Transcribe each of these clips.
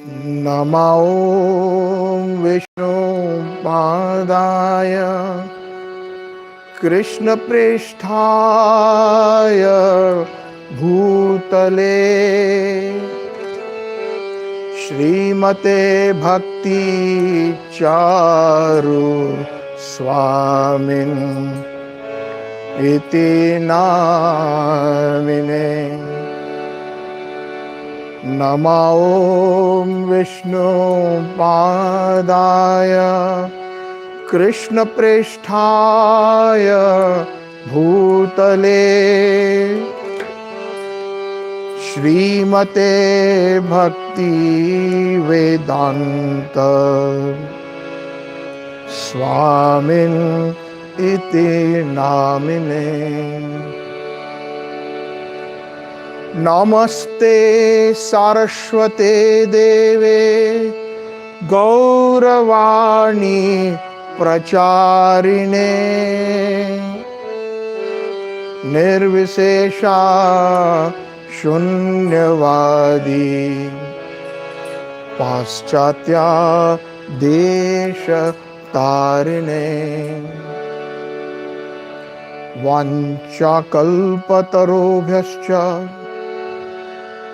नमो विष्णुपादाय कृष्णप्रेष्ठाय भूतले श्रीमते भक्ति चारु स्वामिन् इति नामिने। नमो विष्णुपादाय कृष्णप्रेष्ठाय भूतले श्रीमते भक्ति वेदांत स्वामिन् इति नामिने। नमस्ते सारस्वते देवे गौरवाणी प्रचारिणे निर्विशेषा शून्यवादी पाश्चात्य देश तारिणे। वाञ्छाकल्पतरुभ्यश्च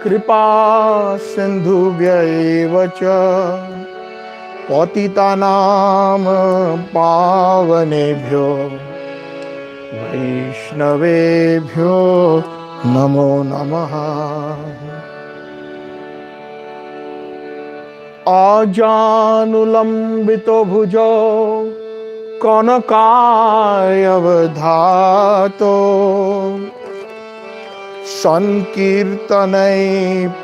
कृपा सिन्धुभ्य एव च पतितानां पावनेभ्यो वैष्णवेभ्यो नमो नमः। आजानुलम्बितो भुजो कनकायवधातो संकीर्तनै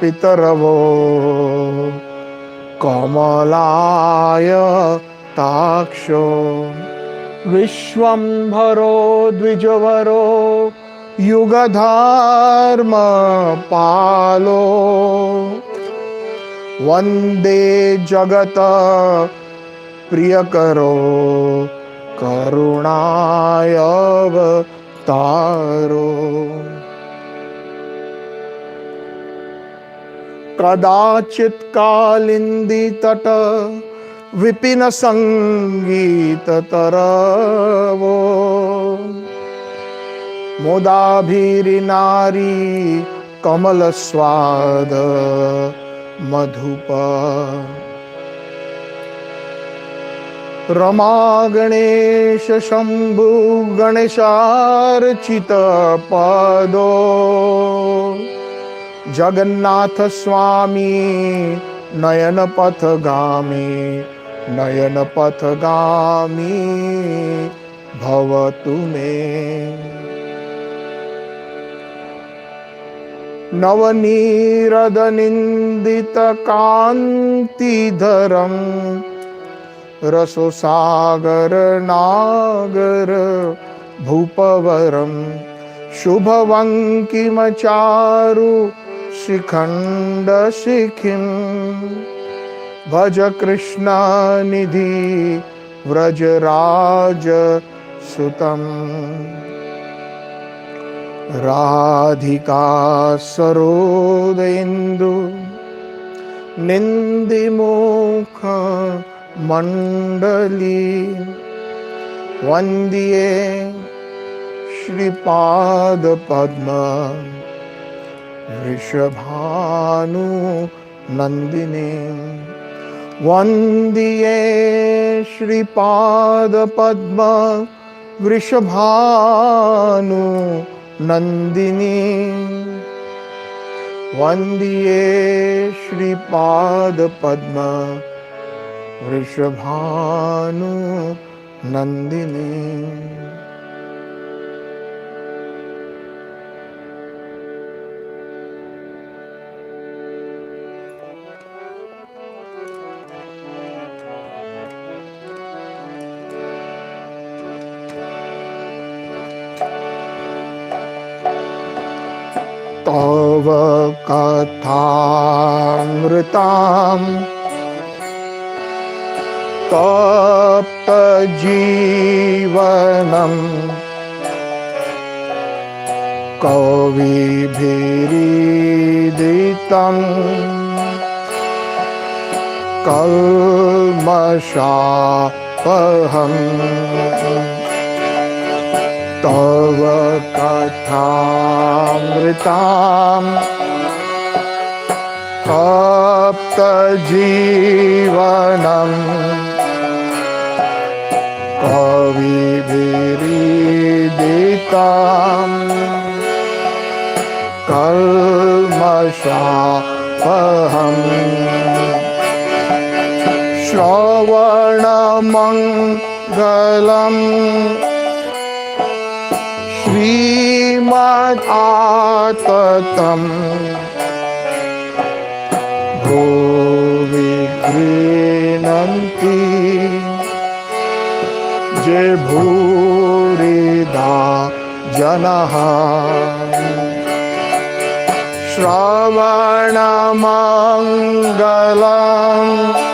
पितरवो कमलाय ताक्षो विश्वम्भरो द्विजवरो युगधर्म पालो वन्दे जगत प्रियकरो करुणायवतारो। कदाचित् कालिन्दी तट विपिन संगीत तरवो मुदाभिरिनारी कमल स्वाद मधुप रमा गणेश शंभु गणेशार्चित पदो जगन्नाथ स्वामी नयन पथगामी भवतु मे। नवनीरद निंदित कांतिधरं रसोसागर नागर भूपवरं शुभवंकिमचारु शिखंड शिखिं भज कृष्ण निधि व्रजराज सुतं। राधिका सरोदेन्दु निंदिमुख मंडली वंद्ये श्रीपाद पद्म वृषभानु नंदिनी वंद्ये श्रीपाद पद्म वृषभानु नंदिनी वंद्ये श्रीपाद पद्म वृषभानु नंदिनी। तव कथामृताम् तप्त जीवनम् कविभिरीदितम् कल्मषापहम् तव कथामृताम् तप्तजीवनम् कविभिरीडिताम् कल्मषापहम् श्रवणमङ्गलम् श्रीमदाततम् भुवि गृह्णन्ति ये भूरिदा जनः श्रवणमङ्गलम्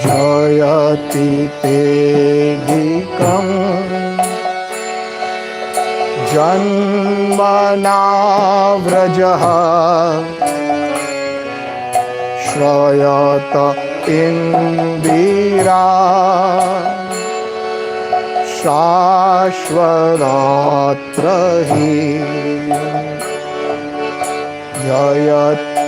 जयति तेऽधिकम् जन्मना व्रजः श्रयत इन्दिरा शाश्वतत्र हि जयति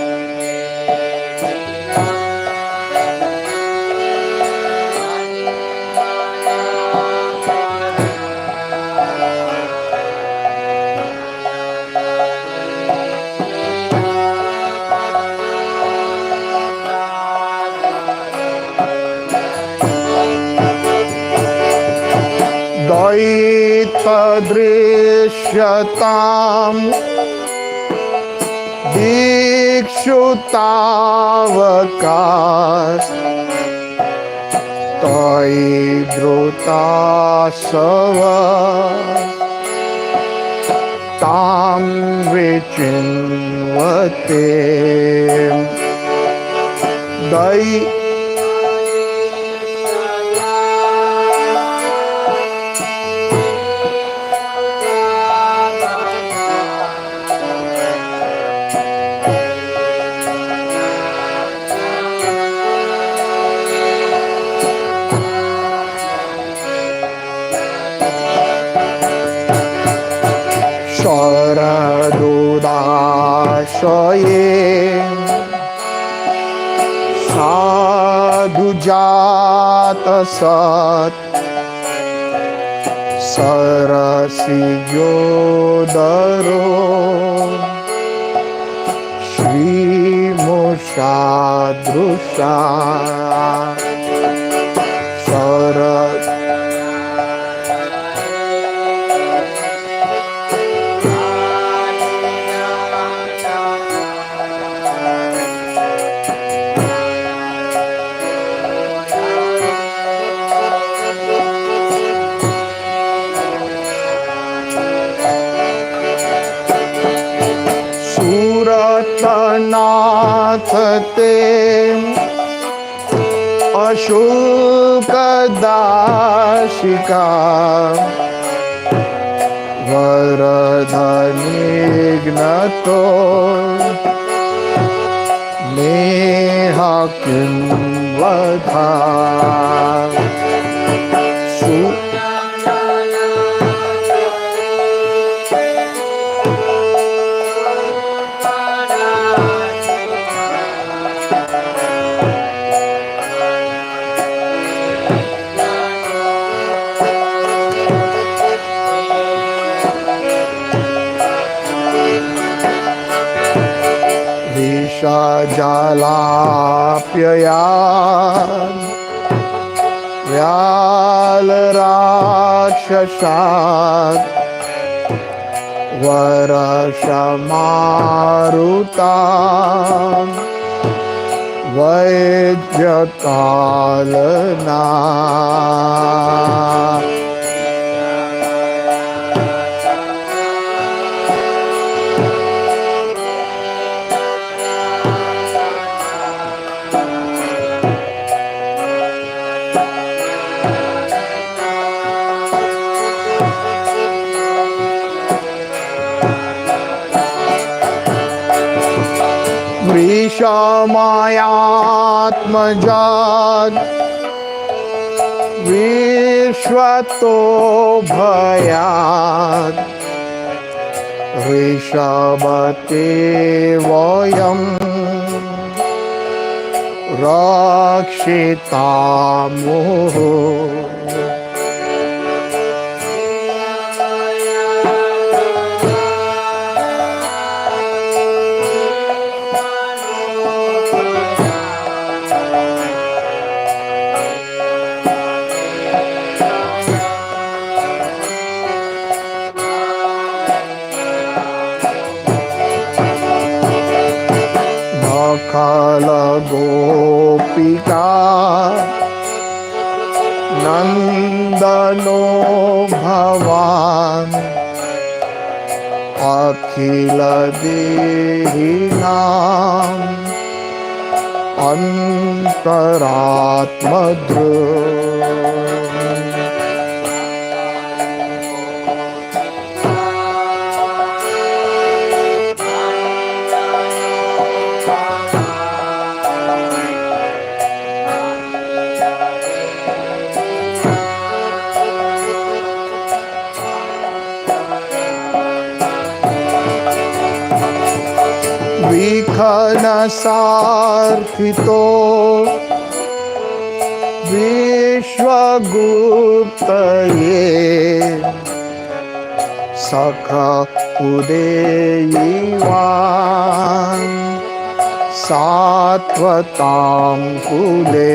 द्वैतदृश्यताम् दीक्षुतावकाश तयि धृतासव तां विचिन्वते शरदुदाशये साधुजातसत् सरसिजोदरो श्रीमुषादृशा नाथ ते अशुल्कदाशिका वरदनिघ्नतो नेह किं वधा जलाप्यया व्यालराक्षसात् वरसमारुता वैद्यकालना वृषमायात्मजात् विश्वतो भयात् ऋषभते वयं रक्षितामोः गोपिका नंदनो भवान् अखिल देहिनां अंतरात्मधृ विखनसार्थितो विश्वगुप्तये सख उदेयिवान् सात्वतां कुले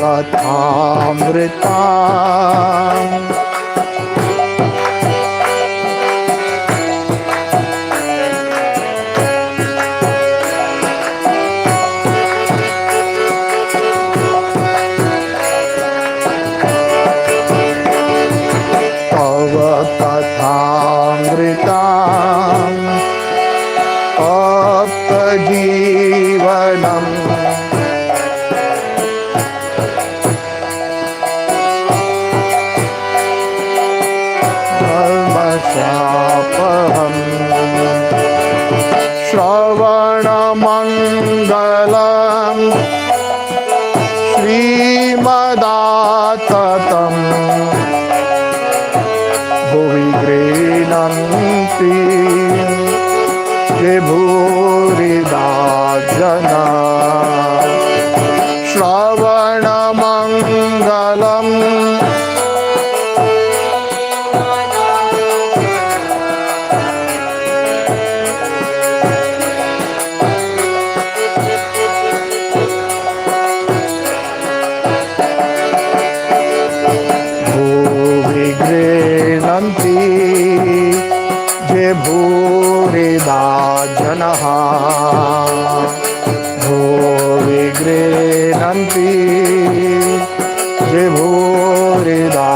कथामृता तव कथामृता अप्तजीवनम् श्रवणमङ्गलम् श्रीमदाततं भुवि गृह्णन्ति विभूरिदा जना श्रवणमङ्गलम् जे भूरिदा जनः भूरि गृह्णन्ति जे भूरिदा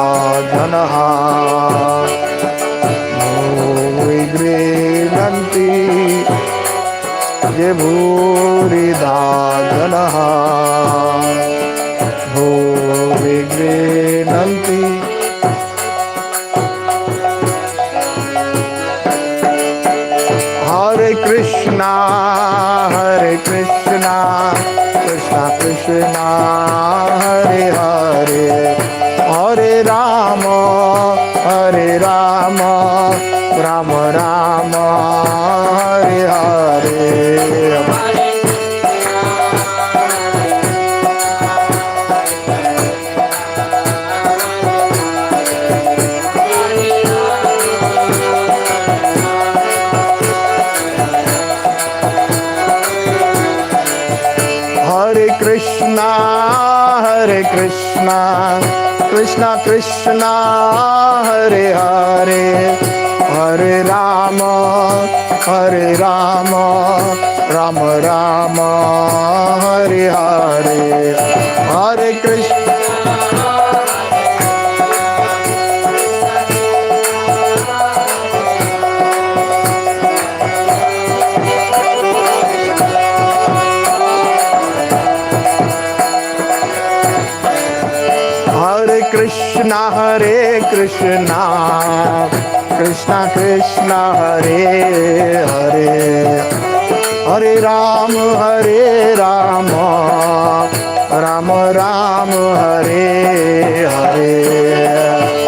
जनः भूरि गृह्णन्ति जे भूरिदा जनः भूरि गृह्णन्ति Hare Krishna, Krishna Krishna, Hare Hare, Hare Rama, Hare Rama, Rama Rama, Hare Hare. Hare Krishna, Krishna Krishna, Hare Hare, Hare Rama, Hare Rama, Rama Rama, Hare Hare, Hare Krishna. Krishna Krishna Krishna Hare Hare Hare Rama Rama Rama Hare Hare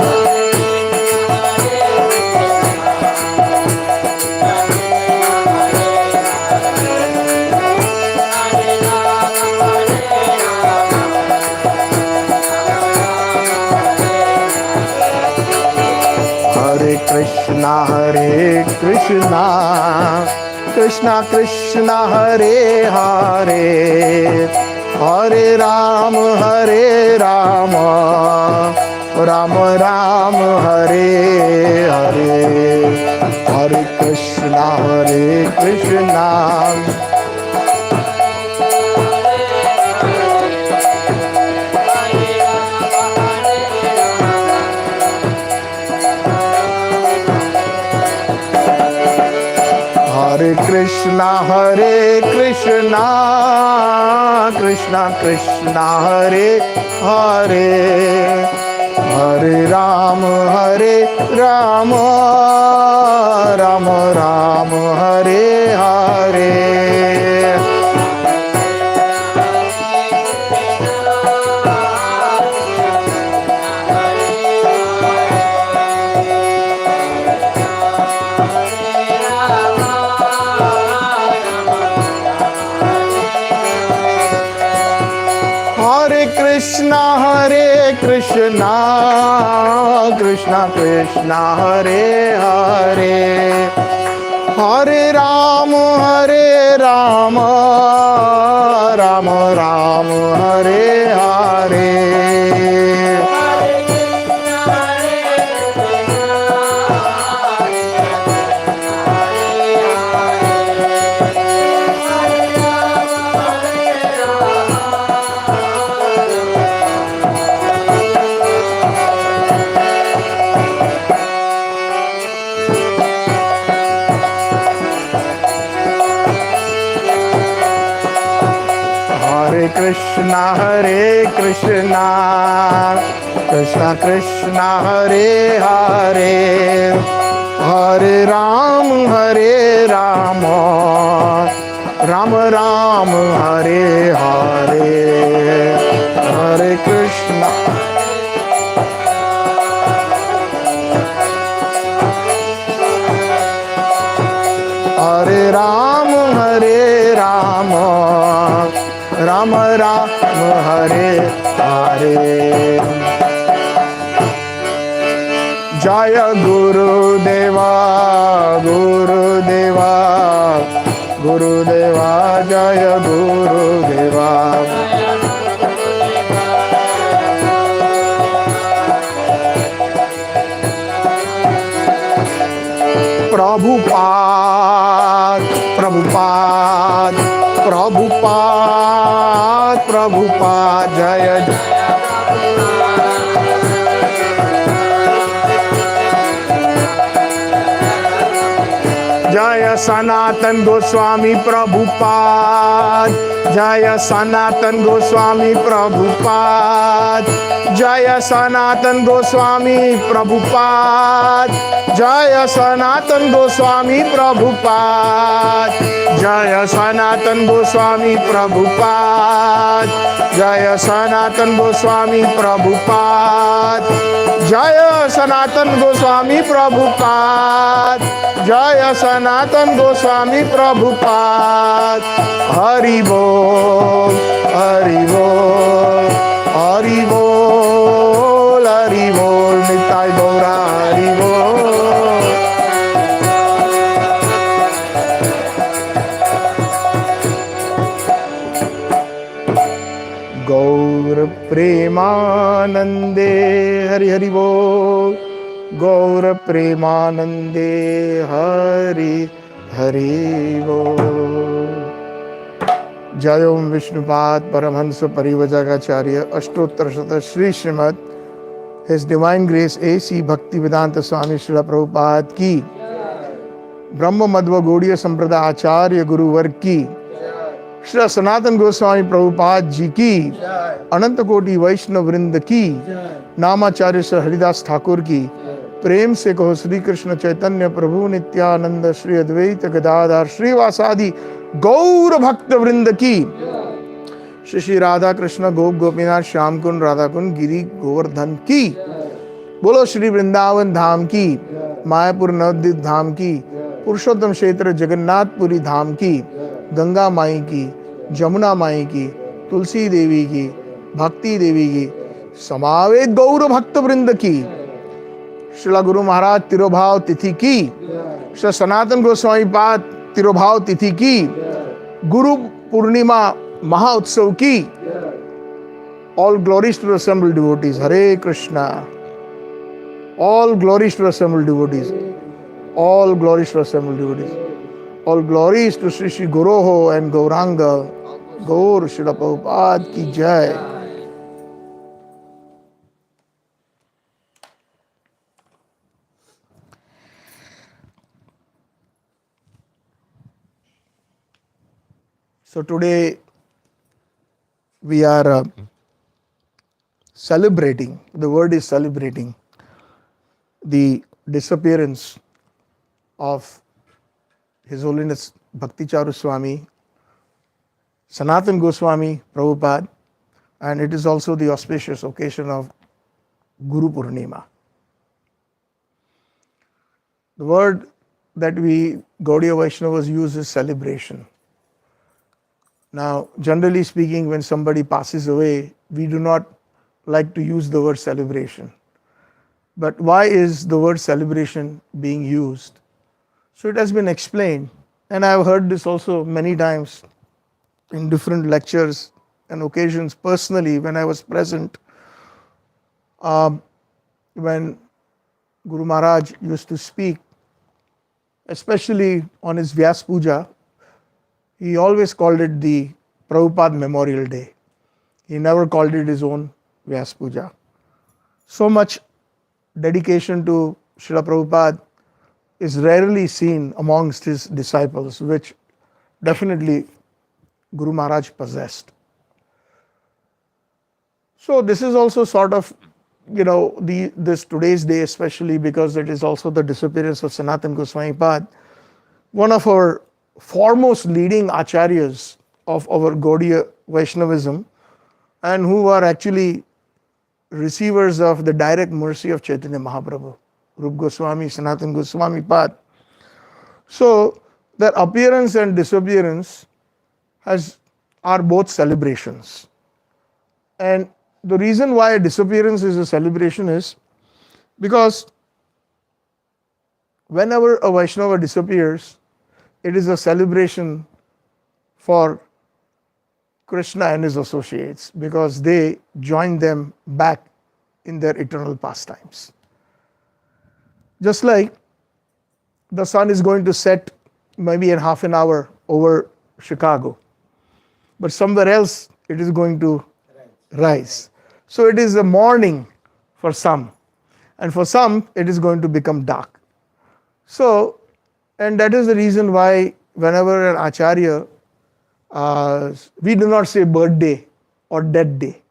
Hare Krishna Krishna Krishna Hare Hare Hare Rama Rama Rama Hare Hare Hare Krishna Hare Krishna Krishna Krishna Hare Hare Hare Rama Rama Rama Hare Hare Krishna Krishna Krishna Hare Hare Hare Rama Rama Rama Hare Hare Krishna Krishna Krishna Hare Hare Hare Rama Rama Rama Hare Hare Hare Krishna Hare Rama Rama Rama Hare Hare Jaya Guru Deva Jaya Guru Deva Prabhupada Jaya Jaya Sanatan Goswami Prabhupada Jaya Sanatan Goswami Prabhupada Jaya Sanatan Goswami Prabhupada Jaya Sanatan Goswami Prabhupada Jaya Sanatan Goswami Prabhupada Jaya Sanatan Goswami Prabhupada Jaya Sanatan Goswami Prabhupada Jaya Sanatan Goswami Prabhupada Hari Bol Hari Bol Hari Bol Hari Bol Nitai Gaura Hari Bol Gaur Premanande Hari Hari Bol Gaur Premanande Hari Hari Bol Jai Om Vishnupad Paramhansa Parivajagacharya Ashtottar Shata Shri Srimad His Divine Grace A.C. Bhaktivedanta Swami Srila Prabhupada ki Brahma Madhva Gaudiya Sampradaya Acharya Guru Varg ki Shri Sanatan Goswami Prabhupada ji की, अनंत कोटि वैष्णव वृंद की, नामाचार्य श्री हरिदास ठाकुर की, प्रेम से कहो श्री कृष्ण चैतन्य प्रभु नित्यानंद श्री अद्वैत गदाधर श्रीवासादि गौर भक्त वृंद की, श्री श्री राधा कृष्ण गोप गोपीनाथ श्याम कुंड राधा कुंड गिरी गोवर्धन की, बोलो श्री वृंदावन धाम की, मायापुर नवद्वीप धाम की, पुरुषोत्तम क्षेत्र जगन्नाथपुरी धाम की, गंगा माई की, जमुना माई की, तुलसी देवी की, भक्ति देवी की, समावेत गौर भक्त वृंद की, श्रीला गुरु महाराज तिरुभाव तिथि की, श्री सनातन गोस्वामी पाद तिरुभाव तिथि की, गुरु पूर्णिमा महाउत्सव की, all glories to the assembled devotees. Hare Krishna. All glories to the assembled devotees. All glories to the assembled devotees. All glories to Shri Shri Guroh and Gauranga. Gaur Srila Prabhupada ki jai. So today we are celebrating, the word is celebrating, the disappearance of His Holiness Bhakti Charu Swami, Sanatan Goswami Prabhupada, and it is also the auspicious occasion of Guru Purnima. The word that we Gaudiya Vaishnavas use is celebration. Now, generally speaking, when somebody passes away, we do not like to use the word celebration. But why is the word celebration being used? So it has been explained, and I have heard this also many times in different lectures and occasions personally when I was present. When Guru Maharaj used to speak, especially on his Vyas Puja, he always called it the Prabhupada Memorial Day. He never called it his own Vyas Puja. So much dedication to Srila Prabhupada is rarely seen amongst his disciples, which definitely Guru Maharaj possessed. So this is also sort of, this today's day, especially because it is also the disappearance of Sanatan Goswami Pad, one of our foremost leading acharyas of our Gaudiya Vaishnavism, and who are actually receivers of the direct mercy of Chaitanya Mahaprabhu, Rup Goswami, Sanatan Goswami Pad. So their appearance and disappearance are both celebrations. And the reason why disappearance is a celebration is because whenever a Vaishnava disappears, it is a celebration for Krishna and his associates because they join them back in their eternal pastimes. Just like the sun is going to set maybe in half an hour over Chicago, but somewhere else it is going to rise. So it is a morning for some, and for some it is going to become dark. So, and that is the reason why whenever an acharya, we do not say birthday or death day.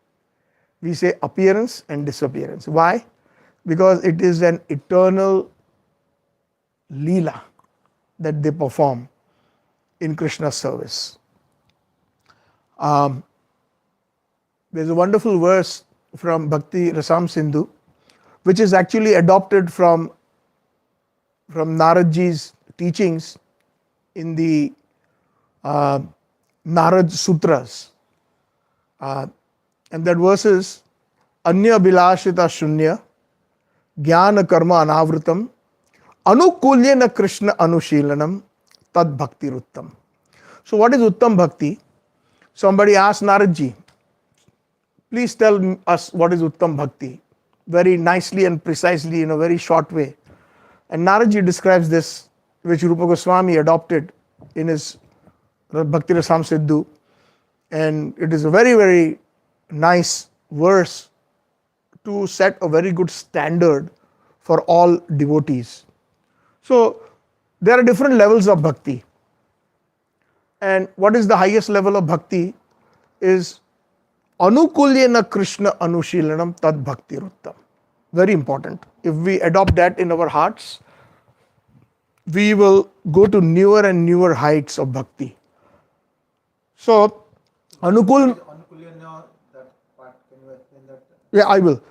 We say appearance and disappearance. Why? Because it is an eternal leela that they perform in Krishna's service. There's a wonderful verse from Bhakti Rasam Sindhu, which is actually adopted from Naradji's teachings in the Narad Sutras. And that verse is Anya Bilashita Shunya Jnana Karma Anavritam Anukulyena Krishna Anushilanam Tad Bhakti Ruttam. So what is Uttam Bhakti? Somebody asked Naradji, please tell us what is Uttam Bhakti, very nicely and precisely in a very short way. And Naradji describes this, which Rupa Goswami adopted in his Bhakti Rasam Sindhu, and it is a very, very nice verse to set a very good standard for all devotees. So there are different levels of bhakti, And what is the highest level of bhakti is Anukulyena Krishna Anushilanam Tad Bhakti Ruttam. Very important. If we adopt that in our hearts, we will go to newer and newer heights of bhakti. So, Anukul. Yeah, I will.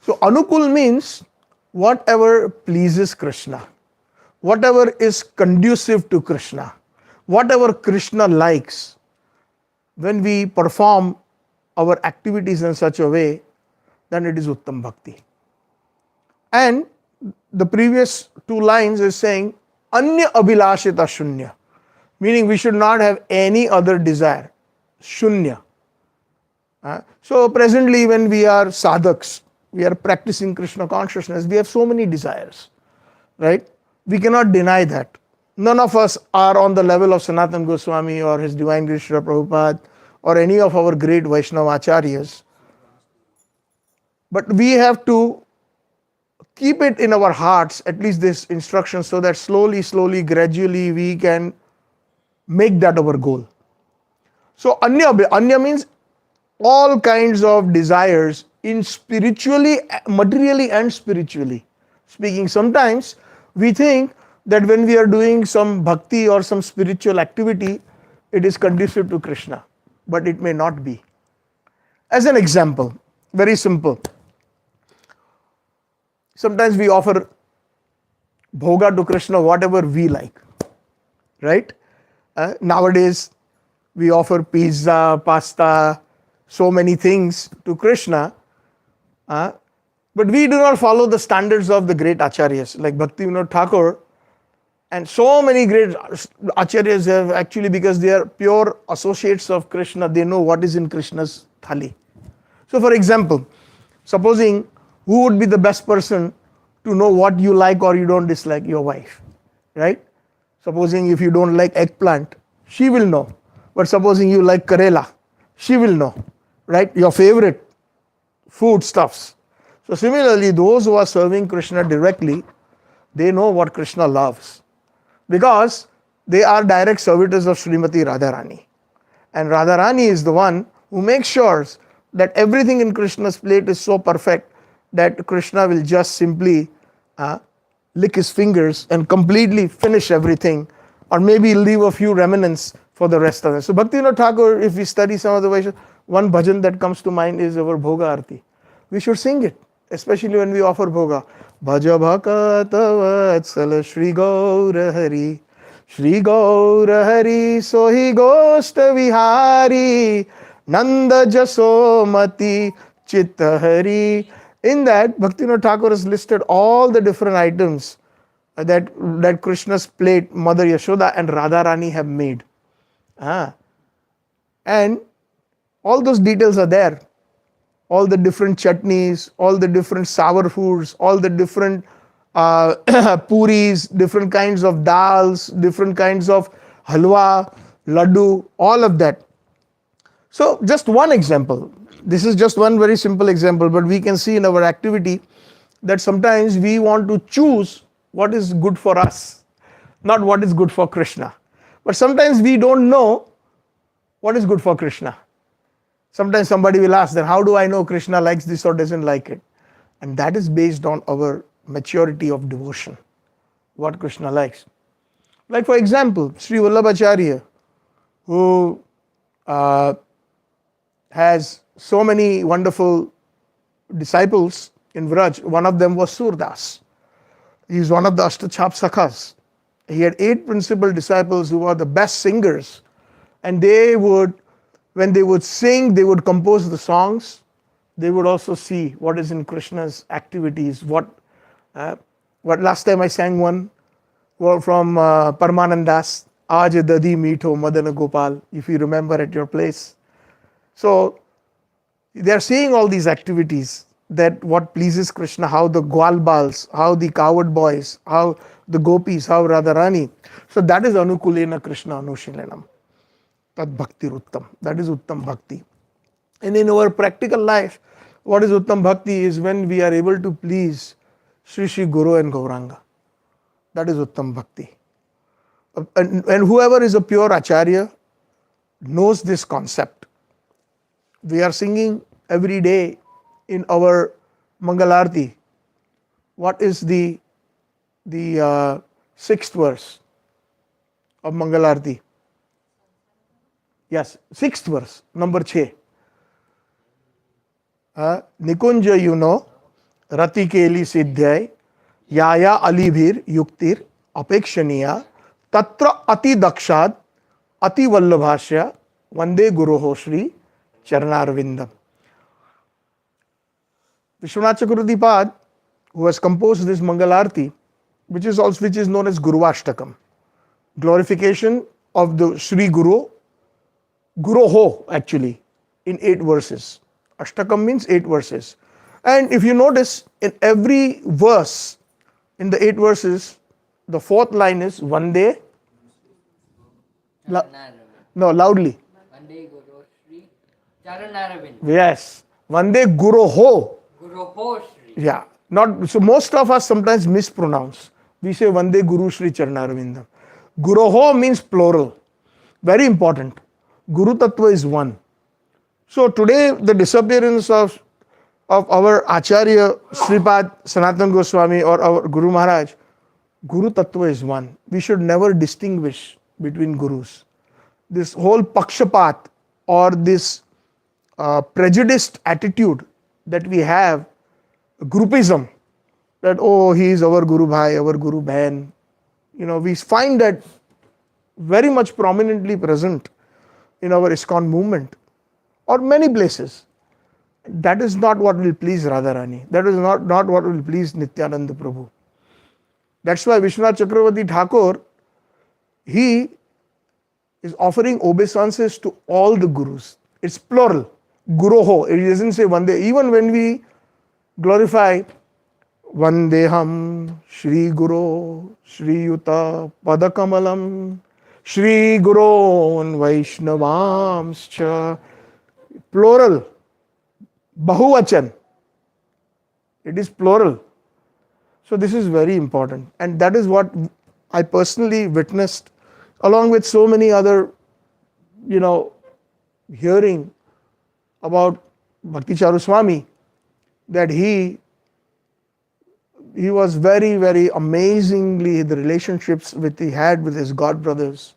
So, Anukul means whatever pleases Krishna, whatever is conducive to Krishna, whatever Krishna likes. When we perform our activities in such a way, then it is Uttam Bhakti. And the previous two lines is saying Anya Abhilashita Shunya, meaning we should not have any other desire. Shunya. So presently when we are sadhaks, we are practicing Krishna consciousness, we have so many desires, right? We cannot deny that. None of us are on the level of Sanatana Goswami or His Divine Grace Srila Prabhupada or any of our great Vaishnava acharyas. But we have to keep it in our hearts, at least this instruction, so that slowly, gradually we can make that our goal. So Anya means all kinds of desires in spiritually, materially and spiritually speaking. Sometimes we think that when we are doing some bhakti or some spiritual activity, it is conducive to Krishna, but it may not be. As an example, very simple. Sometimes we offer bhoga to Krishna, whatever we like, right? Nowadays, we offer pizza, pasta, so many things to Krishna, but we do not follow the standards of the great acharyas like Bhaktivinoda Thakur, and so many great acharyas have actually, because they are pure associates of Krishna, they know what is in Krishna's thali. So for example, supposing who would be the best person to know what you like or you don't dislike? Your wife, right? Supposing if you don't like eggplant, she will know. But supposing you like Karela, she will know, right? Your favorite food stuffs. So similarly, those who are serving Krishna directly, they know what Krishna loves, because they are direct servitors of Srimati Radharani. And Radharani is the one who makes sure that everything in Krishna's plate is so perfect that Krishna will just simply lick his fingers and completely finish everything, or maybe leave a few remnants for the rest of it. So Bhaktivinoda Thakur, if we study some of the Vaishnava, one bhajan that comes to mind is our Bhoga Arti. We should sing it, especially when we offer Bhoga. Bhaja Bhakata Vatsala Shri Gaura Hari, Shri Gaura Hari Sohi Gosta Vihari, Nanda Jasomati Chitta Hari. In that, Bhaktivinoda Thakur has listed all the different items that Krishna's plate, Mother Yashoda and Radharani have made. And all those details are there. All the different chutneys, all the different sour foods, all the different puris, different kinds of dals, different kinds of halwa, laddu, all of that. So just one example. This is just one very simple example, but we can see in our activity that sometimes we want to choose what is good for us, not what is good for Krishna. But sometimes we don't know what is good for Krishna. Sometimes somebody will ask that, how do I know Krishna likes this or doesn't like it? And that is based on our maturity of devotion, what Krishna likes. Like for example, Sri Vallabhacharya, who has so many wonderful disciples in Vraj. One of them was Surdas. He is one of the Ashtachap Sakhas. He had 8 principal disciples who were the best singers, and they would, when they would sing, they would compose the songs. They would also see what is in Krishna's activities. What last time I sang one from Paramanandas, Aaj Dadi Meetho Madana Gopal, if you remember at your place. So they are seeing all these activities, that what pleases Krishna, how the Gwalbals, how the coward boys, how the gopis, how Radharani. So that is Anukulena Krishna Anushilanam. Tad Bhakti Ruttam. That is Uttam Bhakti. And in our practical life, what is Uttam Bhakti is when we are able to please Shri Shri Guru and Gauranga. That is Uttam Bhakti. And whoever is a pure Acharya, knows this concept. We are singing every day in our Mangalarti. What is the sixth verse of Mangalarti? Yes, sixth verse, number 6. Nikunj Uno रति केली सिद्ध्याय याया अलीभीर युक्तिर अपेक्षणीया तत्र अति दक्षाद अति वल्लभाष्य वंदे गुरोः Shri चरणारविंदम. Vishwanath Chakravarti, who has composed this Mangalarti, which is known as Guruvashtakam, glorification of the Shri Guru, Guroh actually, in 8 verses. Ashtakam means 8 verses. And if you notice, in every verse, in the 8 verses, the 4th line is Vande. No, loudly. Vande Guru Shri Charanaravindam. Yes. Vande Guroh. Guroh Shri. Yeah. Not so. Most of us sometimes mispronounce. We say Vande Guru Shri Charanaravindam. Guroh means plural. Very important. Guru Tattva is one. So today the disappearance of our Acharya Sripad Sanatana Goswami or our Guru Maharaj, Guru Tattva is one. We should never distinguish between Gurus. This whole pakshapat or this prejudiced attitude that we have, groupism, that oh, he is our Guru Bhai, our Guru Bain, we find that very much prominently present in our ISKCON movement or many places. That is not what will please Radharani. That is not what will please Nityananda Prabhu. That's why Vishwanath Chakravarti Thakur, he is offering obeisances to all the Gurus. It's plural. Guroho. It doesn't say Vande. Even when we glorify Vandeham Shri Guru Shri Yuta Padakamalam Shri Gurun Vaishnavamscha, plural, Bahuvachan. It is plural. So this is very important. And that is what I personally witnessed along with so many other, hearing about Bhakti Charu Swami, that he was very, very amazingly, the relationships he had with his god brothers,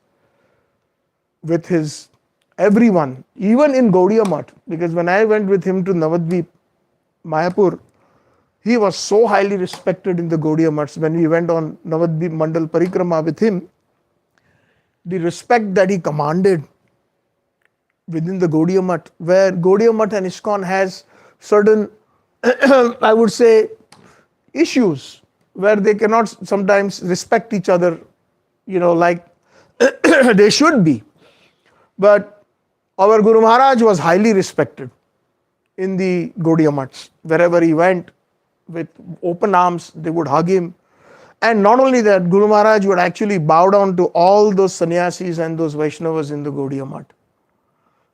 with his everyone, even in Gaudiya Math, because when I went with him to Navadvip, Mayapur, he was so highly respected in the Gaudiya Maths. When we went on Navadvip Mandal Parikrama with him, the respect that he commanded within the Gaudiya Math, where Gaudiya Math and ISKCON has certain, I would say, issues where they cannot sometimes respect each other, like they should be. But our Guru Maharaj was highly respected in the Gaudiya Maths. Wherever he went, with open arms, they would hug him. And not only that, Guru Maharaj would actually bow down to all those sannyasis and those Vaishnavas in the Gaudiya Math.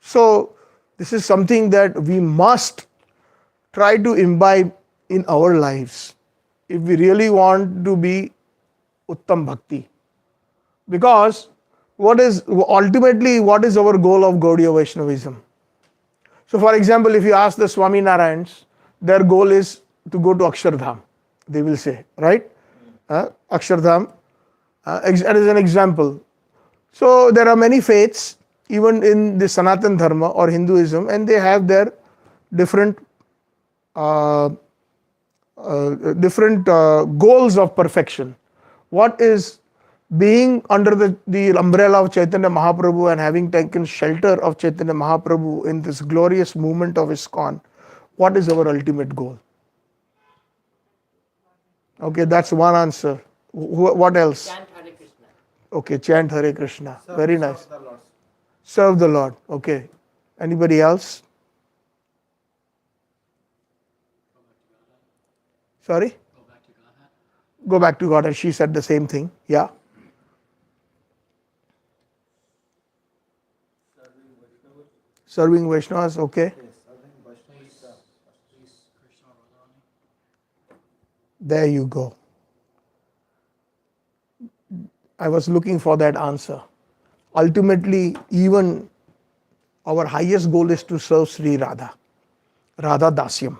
So this is something that we must try to imbibe in our lives if we really want to be Uttam Bhakti. Because what is our goal of Gaudiya Vaishnavism? So for example, if you ask the Swami Narayans, their goal is to go to Akshardham, they will say, right? Akshardham, as an example. So there are many faiths, even in the Sanatan Dharma or Hinduism, and they have their different goals of perfection. What is being under the umbrella of Chaitanya Mahaprabhu and having taken shelter of Chaitanya Mahaprabhu in this glorious movement of ISKCON? What is our ultimate goal? Okay, that's one answer. What else? Chant Hare Krishna. Okay, chant Hare Krishna. Very nice. Serve the Lord. Okay. Anybody else? Sorry? Go back to God. And she said the same thing. Yeah. Serving Vaishnavas. Okay. There you go. I was looking for that answer. Ultimately, even our highest goal is to serve Sri Radha, Radha Dasyam.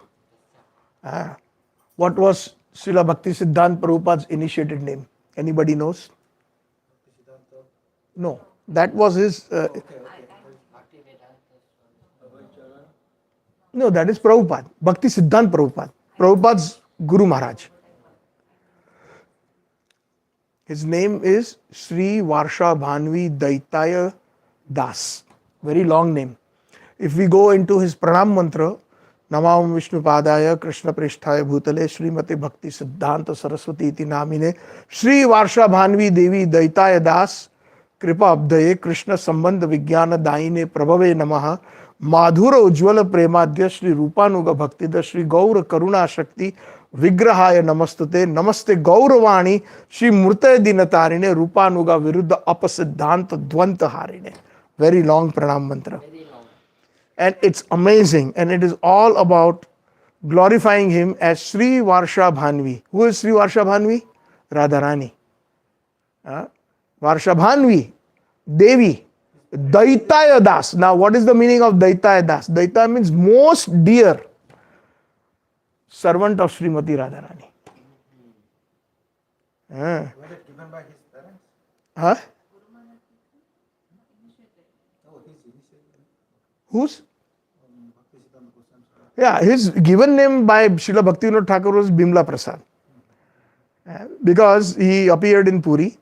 What was Srila Bhakti Siddhanta Prabhupada's initiated name? Anybody knows? No, that was his. No, that is Prabhupada. Bhakti Siddhanta Prabhupada. Prabhupada's Guru Maharaj. His name is Shri Varsha Bhanvi Daitaya Das. Very long name. If we go into his pranam mantra, Namam Vishnu Padaya Krishna Prishthaya Bhutale Srimati Bhakti Siddhanta Saraswati iti namine Shri Varsha Bhanvi Devi Daitaya Das Kripa Abdaye Krishna Sambandha Vijnana Daine Prabhave Namaha Madhura Ujjwala Premadya Shri Rupanuga Bhaktida Shri Gaura Karuna Shakti Vigrahaya Namastute Namaste Gauravani Shri Murtaya Dinatarine Rupanuga Viruddha Apasiddhanta Dvanta Harine. Very long pranam mantra. And it's amazing, and it is all about glorifying him as Shri Varsha Bhanvi. Who is Shri Varsha Bhanvi? Radharani. Varsha Bhanvi, Devi, Daitaya Das. Now, what is the meaning of Daitaya Das? Daitaya means most dear servant of Srimati Radharani. Was it given by his parents? Huh? No, his initiative. Whose? Bhakti Siddhanta Goswami. Yeah, his given name by Srila Bhaktivinoda Thakur was Bimla Prasad. Because he appeared in Puri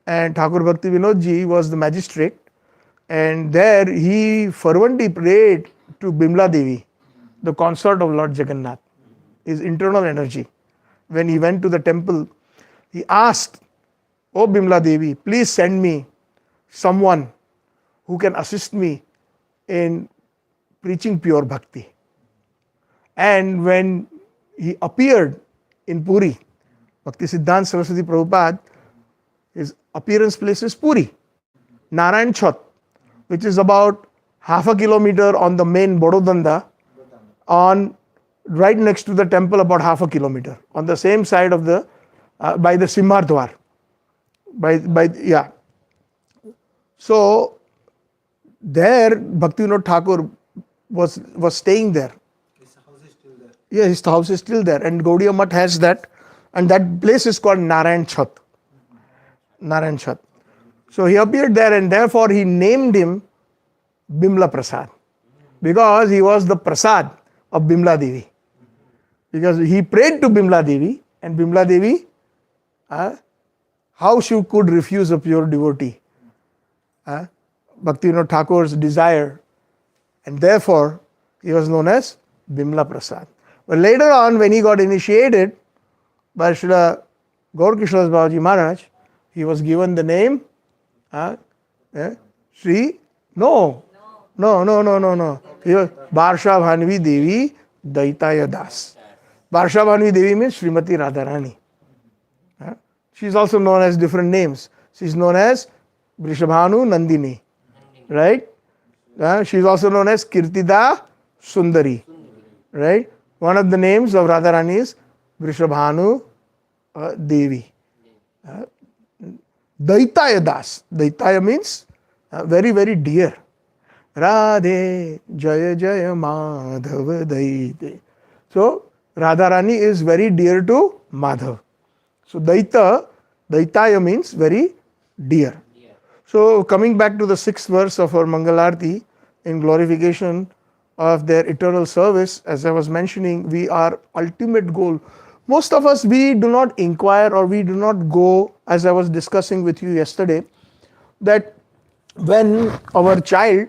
and Thakur Bhaktivinoda ji was the magistrate, and there he fervently prayed to Bimla Devi, the consort of Lord Jagannath, his internal energy. When he went to the temple, he asked, "Oh Bimla Devi, please send me someone who can assist me in preaching pure bhakti." And when he appeared in Puri, Bhakti Siddhanta Saraswati Prabhupada, his appearance place is Puri, Narayan Chhat, which is about half a kilometer on the main Bododanda, on right next to the temple, about half a kilometer, on the same side of the, by the Simhardwar. So there Bhaktivinoda Thakur was staying there. His house is still there. Yeah, his house is still there, and Gaudiya Math has that, and that place is called Narayan Chhat. Narayan Chhat. So he appeared there, and therefore he named him Bimla Prasad, because he was the Prasad of Bimla Devi. Because he prayed to Bimla Devi, and Bimla Devi, how she could refuse a pure devotee? Bhaktivinoda Thakur's desire, and therefore he was known as Bimla Prasad. But later on, when he got initiated by Srila Gaur Kishore Babaji Maharaj, he was given the name Shri. No. He was Varsha Bhanvi Devi Daitaya Das. Varsha Bhanvi Devi means Srimati Radharani. She is also known as different names. She is known as Vrishabhanu Nandini, right? She is also known as Kirtida Sundari, right? One of the names of Radharani is Vrishabhanu Devi. Daitaya Das. Daitaya means very, very dear. Radhe Jaya Jaya Madhav Daite. So Radharani is very dear to Madhav. So Daitaya means very dear. So coming back to the 6th verse of our Mangalarti, in glorification of their eternal service, as I was mentioning, we are ultimate goal. Most of us, we do not inquire, or we do not go, as I was discussing with you yesterday, that when our child,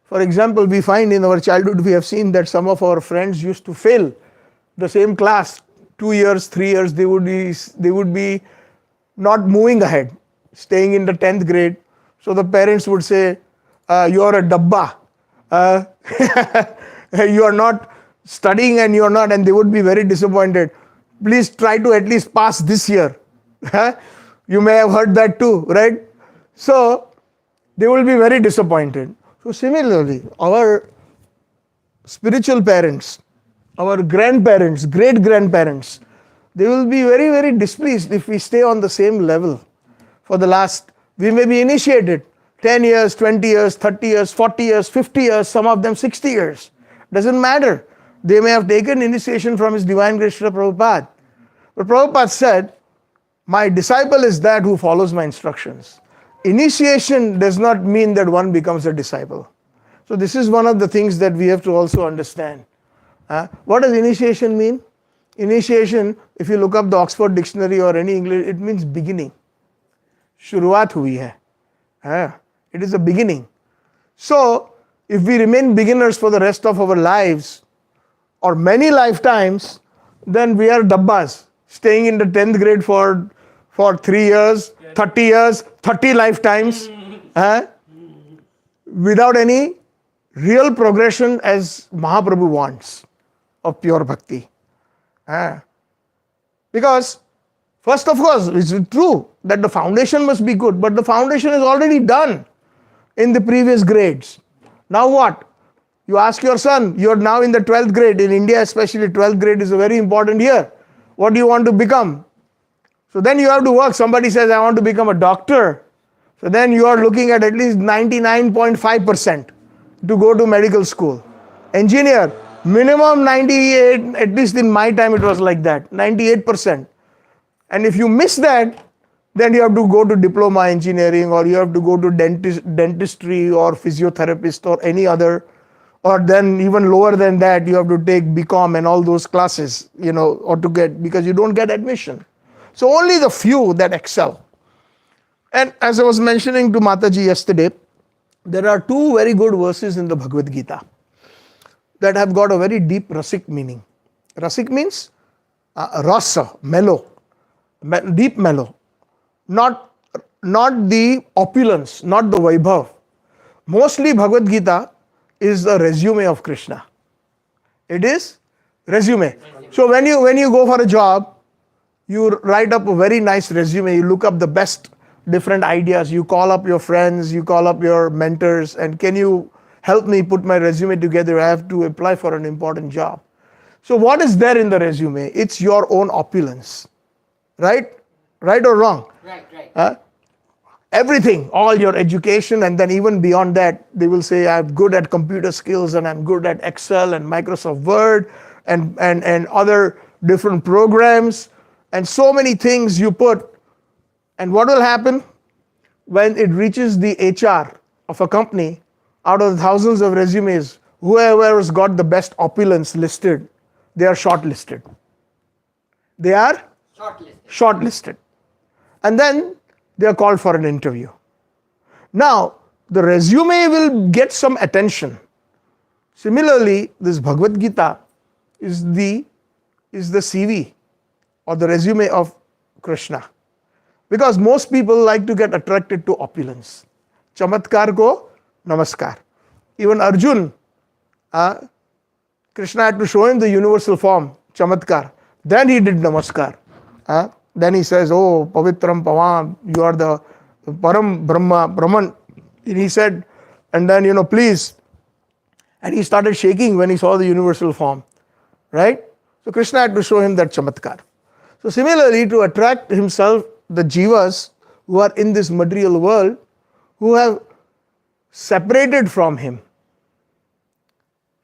for example, we find in our childhood, we have seen that some of our friends used to fail the same class 2 years, 3 years, they would be not moving ahead, staying in the 10th grade. So the parents would say, you are a dabba, you are not studying, and you are not, and they would be very disappointed. Please try to at least pass this year. You may have heard that too, right? So they will be very disappointed. So similarly, our spiritual parents, our grandparents, great-grandparents, they will be very, very displeased if we stay on the same level for the last, we may be initiated. 10 years, 20 years, 30 years, 40 years, 50 years, some of them 60 years. Doesn't matter. They may have taken initiation from His Divine Grace Srila Prabhupada. But Prabhupada said, my disciple is that who follows my instructions. Initiation does not mean that one becomes a disciple. So this is one of the things that we have to also understand. What does initiation mean? Initiation, if you look up the Oxford Dictionary or any English, it means beginning. Shuruaat hui hai. It is a beginning. So, if we remain beginners for the rest of our lives, or many lifetimes, then we are dabbas, staying in the 10th grade for 3 years, 30 years, 30 lifetimes, without any real progression as Mahaprabhu wants of pure bhakti. Because, first of course, it's true that the foundation must be good, but the foundation is already done in the previous grades. Now what? You ask your son, you're now in the 12th grade. In India especially, 12th grade is a very important year. What do you want to become? So then you have to work. Somebody says, I want to become a doctor. So then you are looking at least 99.5% to go to medical school. Engineer, minimum 98, at least in my time it was like that, 98%. And if you miss that, then you have to go to diploma engineering, or you have to go to dentistry or physiotherapist or any other, or then even lower than that, you have to take BCom and all those classes, or to get, because you don't get admission. So only the few that excel. And as I was mentioning to Mataji yesterday, there are two very good verses in the Bhagavad Gita that have got a very deep rasic meaning. Rasic means rasa, mellow, deep mellow. Not the opulence, not the vaibhav. Mostly Bhagavad Gita is a resume of Krishna. It is resume. So when you go for a job, you write up a very nice resume, you look up the best different ideas, you call up your friends, you call up your mentors, and can you help me put my resume together? I have to apply for an important job. So what is there in the resume? It's your own opulence. Right? Right or wrong? Right. Everything, all your education, and then even beyond that, they will say, I'm good at computer skills, and I'm good at Excel and Microsoft Word and other different programs, and so many things you put. And what will happen when it reaches the HR of a company? Out of thousands of resumes, whoever has got the best opulence listed, they are shortlisted. They are shortlisted. And then they are called for an interview. Now, the resume will get some attention. Similarly, this Bhagavad Gita is the CV or the resume of Krishna. Because most people like to get attracted to opulence. Chamatkar ko namaskar. Even Arjun, Krishna had to show him the universal form, Chamatkar. Then he did namaskar. Then he says, oh, Pavitram Pavam, you are the Param Brahma, Brahman. And he said, and then, please. And he started shaking when he saw the universal form. Right? So Krishna had to show him that Chamatkar. So similarly, to attract himself, the jivas who are in this material world, who have separated from him,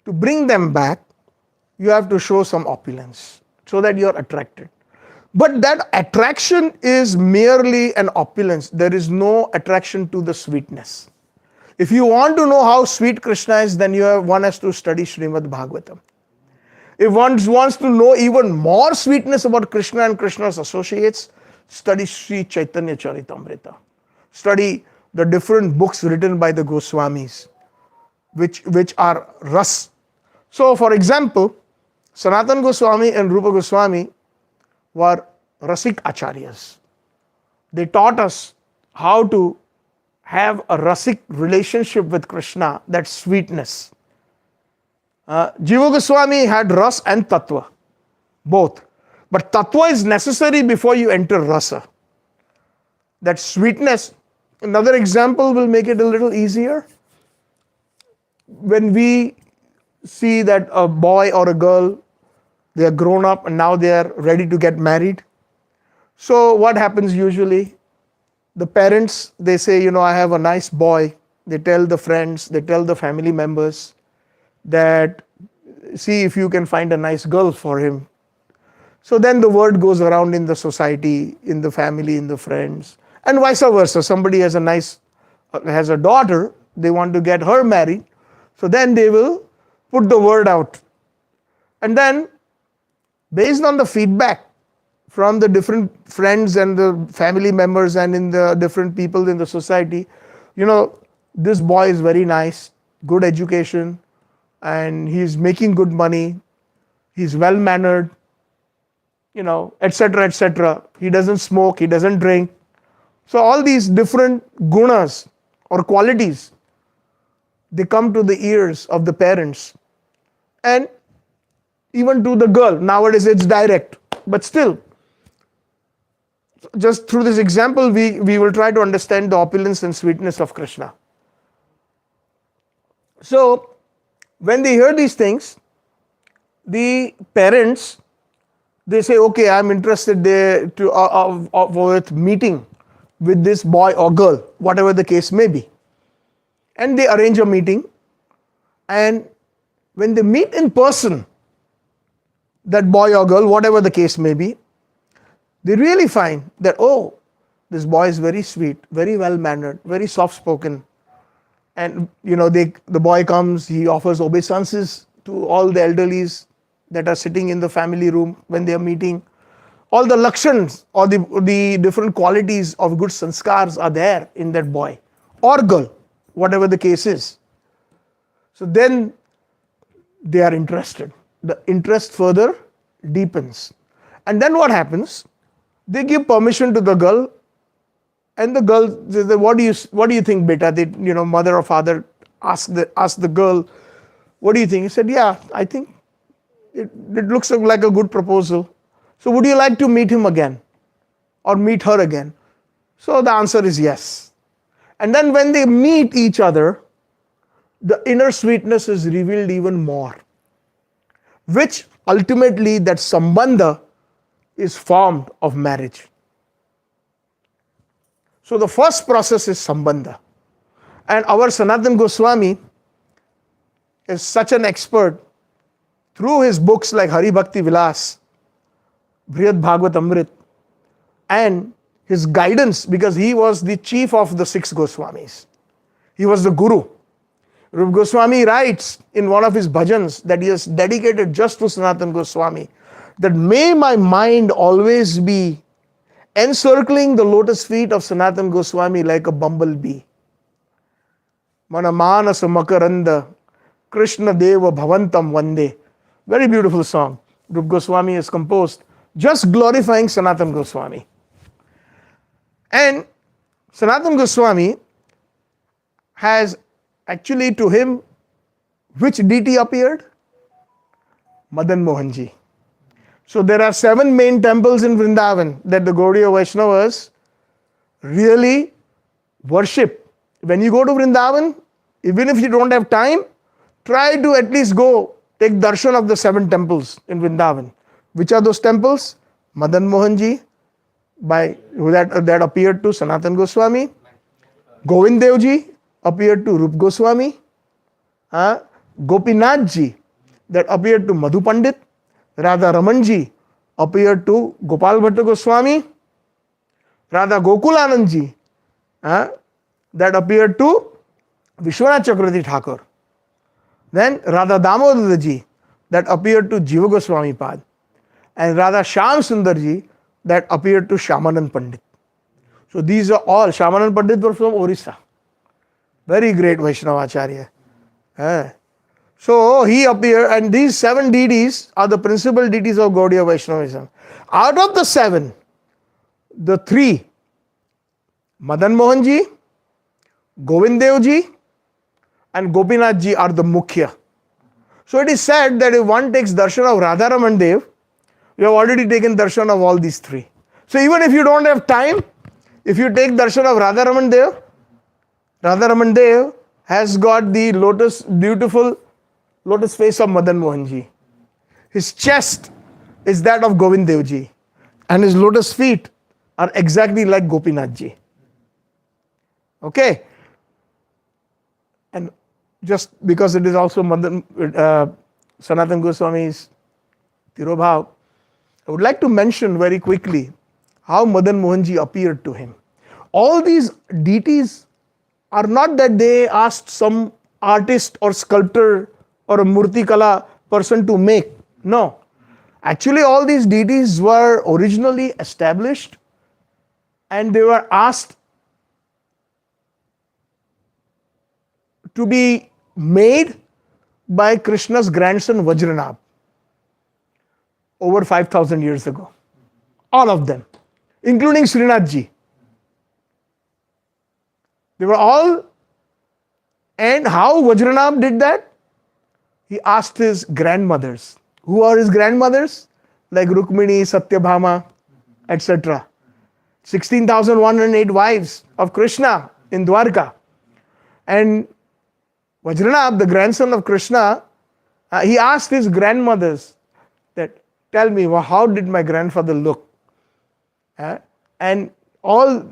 to bring them back, you have to show some opulence so that you are attracted. But that attraction is merely an opulence. There is no attraction to the sweetness. If you want to know how sweet Krishna is, then one has to study Srimad Bhagavatam. If one wants to know even more sweetness about Krishna and Krishna's associates, study Shri Chaitanya Charitamrita. Study the different books written by the Goswamis, which are ras. So, for example, Sanatana Goswami and Rupa Goswami were Rasik Acharyas. They taught us how to have a Rasik relationship with Krishna, that sweetness. Jiva Goswami had Ras and Tattva, both. But Tattva is necessary before you enter Rasa. That sweetness. Another example will make it a little easier. When we see that a boy or a girl, they are grown up and now they are ready to get married. So what happens usually? The parents, they say, I have a nice boy. They tell the friends, they tell the family members that, see if you can find a nice girl for him. So then the word goes around in the society, in the family, in the friends, and vice versa. Somebody has a daughter, they want to get her married. So then they will put the word out. And then, based on the feedback from the different friends and the family members and in the different people in the society, this boy is very nice, good education, and he's making good money, he's well mannered, etc., etc. He doesn't smoke, he doesn't drink. So all these different gunas or qualities, they come to the ears of the parents. And even to the girl, nowadays it's direct, but still, just through this example, we will try to understand the opulence and sweetness of Krishna. So, when they hear these things, the parents, they say, okay, I'm interested with meeting with this boy or girl, whatever the case may be. And they arrange a meeting. And when they meet in person, that boy or girl, whatever the case may be, they really find that, oh, this boy is very sweet, very well mannered, very soft spoken. And the boy comes, he offers obeisances to all the elderlies that are sitting in the family room when they are meeting. All the lakshans or the different qualities of good sanskars are there in that boy or girl, whatever the case is. So then they are interested. The interest further deepens. And then what happens? They give permission to the girl, and the girl says, what do you think, beta? They, mother or father ask the girl, what do you think? He said, yeah, I think it looks like a good proposal. So would you like to meet him again or meet her again? So the answer is yes. And then when they meet each other, the inner sweetness is revealed even more, which ultimately that sambandha is formed of marriage. So the first process is sambandha. And our Sanatana Goswami is such an expert through his books like Hari Bhakti Vilas, Brihad Bhagavad Amrit, and his guidance, because he was the chief of the 6 Goswamis. He was the Guru. Rupa Goswami writes in one of his bhajans that he has dedicated just to Sanatana Goswami, that may my mind always be encircling the lotus feet of Sanatana Goswami like a bumblebee. Mana manasa makaranda Krishna Deva Bhavantam Vande. Very beautiful song. Rupa Goswami has composed just glorifying Sanatana Goswami. And Sanatana Goswami has actually to him, which deity appeared? Madan Mohanji. So there are 7 main temples in Vrindavan that the Gaudiya Vaishnavas really worship. When you go to Vrindavan, even if you don't have time, try to at least go take darshan of the 7 temples in Vrindavan. Which are those temples? Madan Mohanji, that appeared to Sanatana Goswami. Govind Devji appeared to Rupa Goswami. Gopinathji, that appeared to Madhu Pandit. Radha Ramanji appeared to Gopal Bhatta Goswami. Radha Gokulanandji, that appeared to Vishwanath Chakravarti Thakur. Then Radha Damodarji, that appeared to Jiva Goswami Pad. And Radha Shyam Sundarji, that appeared to Shyamanand Pandit. So these are all, Shyamanand Pandit were from Orissa. Very great Vaishnavacharya. So he appeared, and these 7 deities are the principal deities of Gaudiya Vaishnavism. Out of the 7, the 3, Madan Mohanji, Govind Devji, and Gopinathji are the Mukhya. So it is said that if one takes darshan of Radharaman Dev, you have already taken darshan of all these 3. So even if you don't have time, if you take darshan of Radharaman Dev has got the beautiful lotus face of Madan Mohanji. His chest is that of Govind Devji. And his lotus feet are exactly like Gopinathji. Okay? And just because it is also Sanatana Goswami's Tirobhav, I would like to mention very quickly how Madan Mohanji appeared to him. All these deities are not that they asked some artist or sculptor or a Murti Kala person to make. No. Actually, all these deities were originally established and they were asked to be made by Krishna's grandson Vajranabh over 5,000 years ago. All of them, including Srinathji. They were all, and how Vajranabh did that? He asked his grandmothers. Who are his grandmothers? Like Rukmini, Satyabhama, etc. 16,108 wives of Krishna in Dwarka. And Vajranabh, the grandson of Krishna, he asked his grandmothers that, tell me, how did my grandfather look? And all,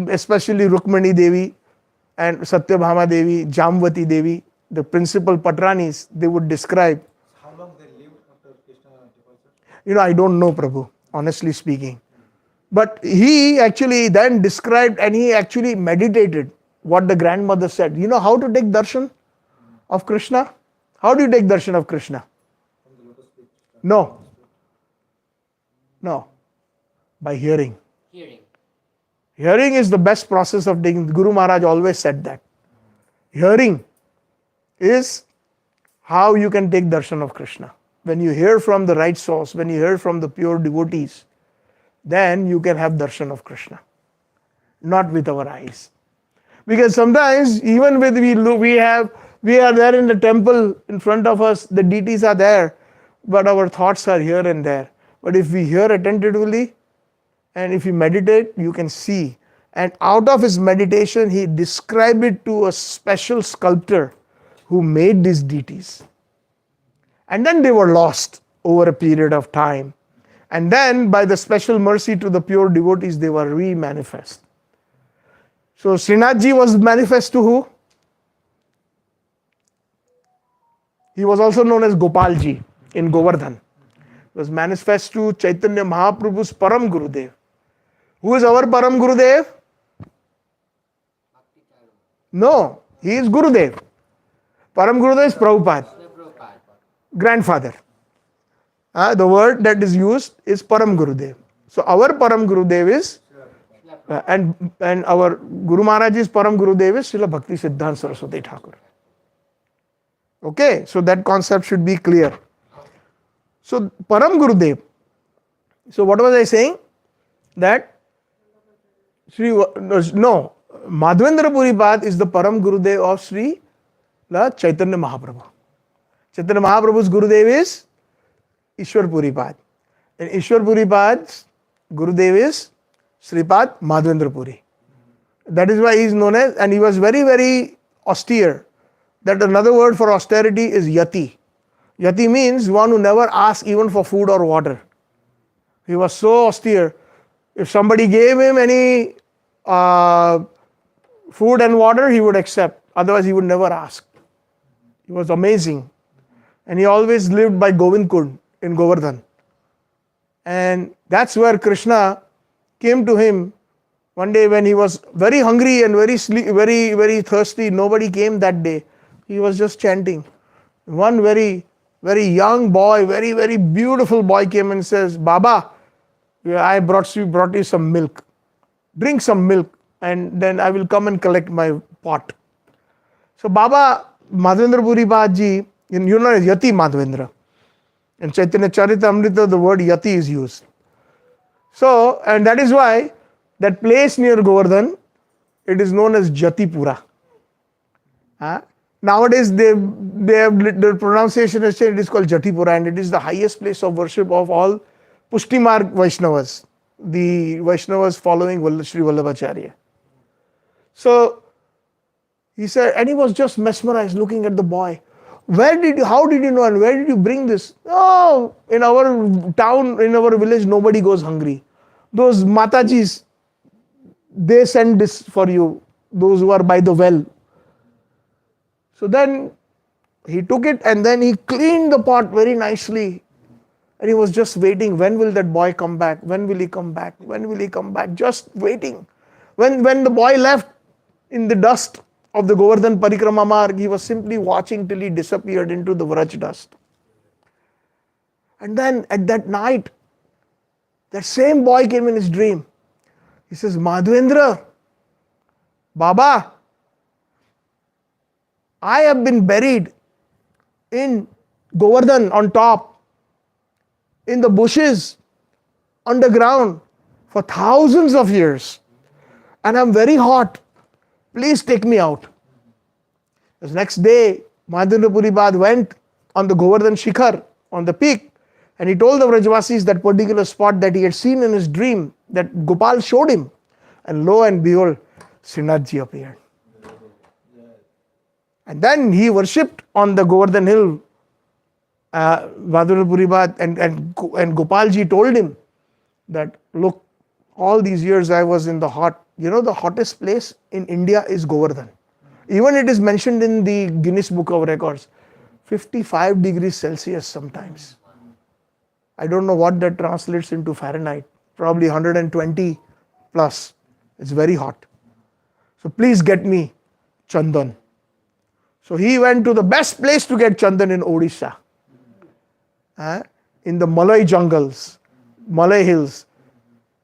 especially Rukmani Devi and Satyabhama Devi, Jamvati Devi, the principal Patranis, they would describe. How long they lived after Krishna departure? I don't know, Prabhu, honestly speaking. But he actually then described and he actually meditated what the grandmother said. You know how to take darshan of Krishna? How do you take darshan of Krishna? From the lotus feet. No. No. By hearing. Hearing. Hearing is the best process of taking. Guru Maharaj always said that. Hearing is how you can take darshan of Krishna. When you hear from the right source, when you hear from the pure devotees, then you can have darshan of Krishna. Not with our eyes. Because sometimes even with we are there in the temple in front of us, the deities are there, but our thoughts are here and there. But if we hear attentively and if you meditate, you can see. And out of his meditation, he described it to a special sculptor who made these deities. And then they were lost over a period of time. And then by the special mercy to the pure devotees, they were re-manifest. So Srinathji was manifest to who? He was also known as Gopalji in Govardhan. He was manifest to Chaitanya Mahaprabhu's Param Gurudev. Who is our Param Gurudev? Bhakti Charu. No, he is Gurudev. Param Gurudev is Prabhupada, Prabhupada. grandfather. The word that is used is Param Gurudev. So our Param Gurudev is, and our Guru Maharaj's Param Gurudev is Srila Bhakti Siddhanta Saraswati Thakur. Okay, so that concept should be clear. So Param Gurudev. So what was I saying? That Madhvendra Puripad is the Param Gurudev of Sri Chaitanya Mahaprabhu. Chaitanya Mahaprabhu's Gurudev is Ishwar Puripad. And Ishwar Puripad's Gurudev is Sripad Madhvendra Puri. That is why he is known as, and he was very, very austere. That another word for austerity is yati. Yati means one who never asks even for food or water. He was so austere. If somebody gave him any food and water, he would accept. Otherwise, he would never ask. He was amazing. And he always lived by Govind Kund in Govardhan. And that's where Krishna came to him one day when he was very hungry and very thirsty. Nobody came that day. He was just chanting. One very, very young boy, very, very beautiful boy came and says, Baba, I brought you some milk. Drink some milk and then I will come and collect my pot. So Baba Madhvendra Puripad ji, you know as Yati Madhvendra. In Chaitanya Charitamrita, the word Yati is used. So, and that is why that place near Govardhan, it is known as Jatipura. Nowadays, the pronunciation has changed. It is called Jatipura, and it is the highest place of worship of all Pushtimarg Vaishnavas, the Vaishnavas following Shri Vallabhacharya. So he said, and he was just mesmerized looking at the boy. How did you know and where did you bring this? Oh, in our town, in our village, nobody goes hungry. Those Matajis, they send this for you those who are by the well. So then he took it and then he cleaned the pot very nicely. And he was just waiting, when will that boy come back? When will he come back? When will he come back? Just waiting. When the boy left in the dust of the Govardhan Parikrama Marg, he was simply watching till he disappeared into the Vraj dust. And then at that night, that same boy came in his dream. He says, Madhvendra, Baba, I have been buried in Govardhan on top, in the bushes, underground for thousands of years. And I'm very hot. Please take me out. The next day, Madhvendra Puri Bad went on the Govardhan Shikhar, on the peak, and he told the Vrajvasis that particular spot that he had seen in his dream, that Gopal showed him. And lo and behold, Srinathji appeared. And then he worshipped on the Govardhan hill, Madhvendra Puri Bad, and Gopalji told him that, look, all these years I was in the hot, the hottest place in India is Govardhan. Even it is mentioned in the Guinness Book of Records, 55 degrees Celsius sometimes. I don't know what that translates into Fahrenheit, probably 120 plus. It's very hot. So please get me Chandan. So he went to the best place to get Chandan in Odisha, in the Malay jungles, Malay hills.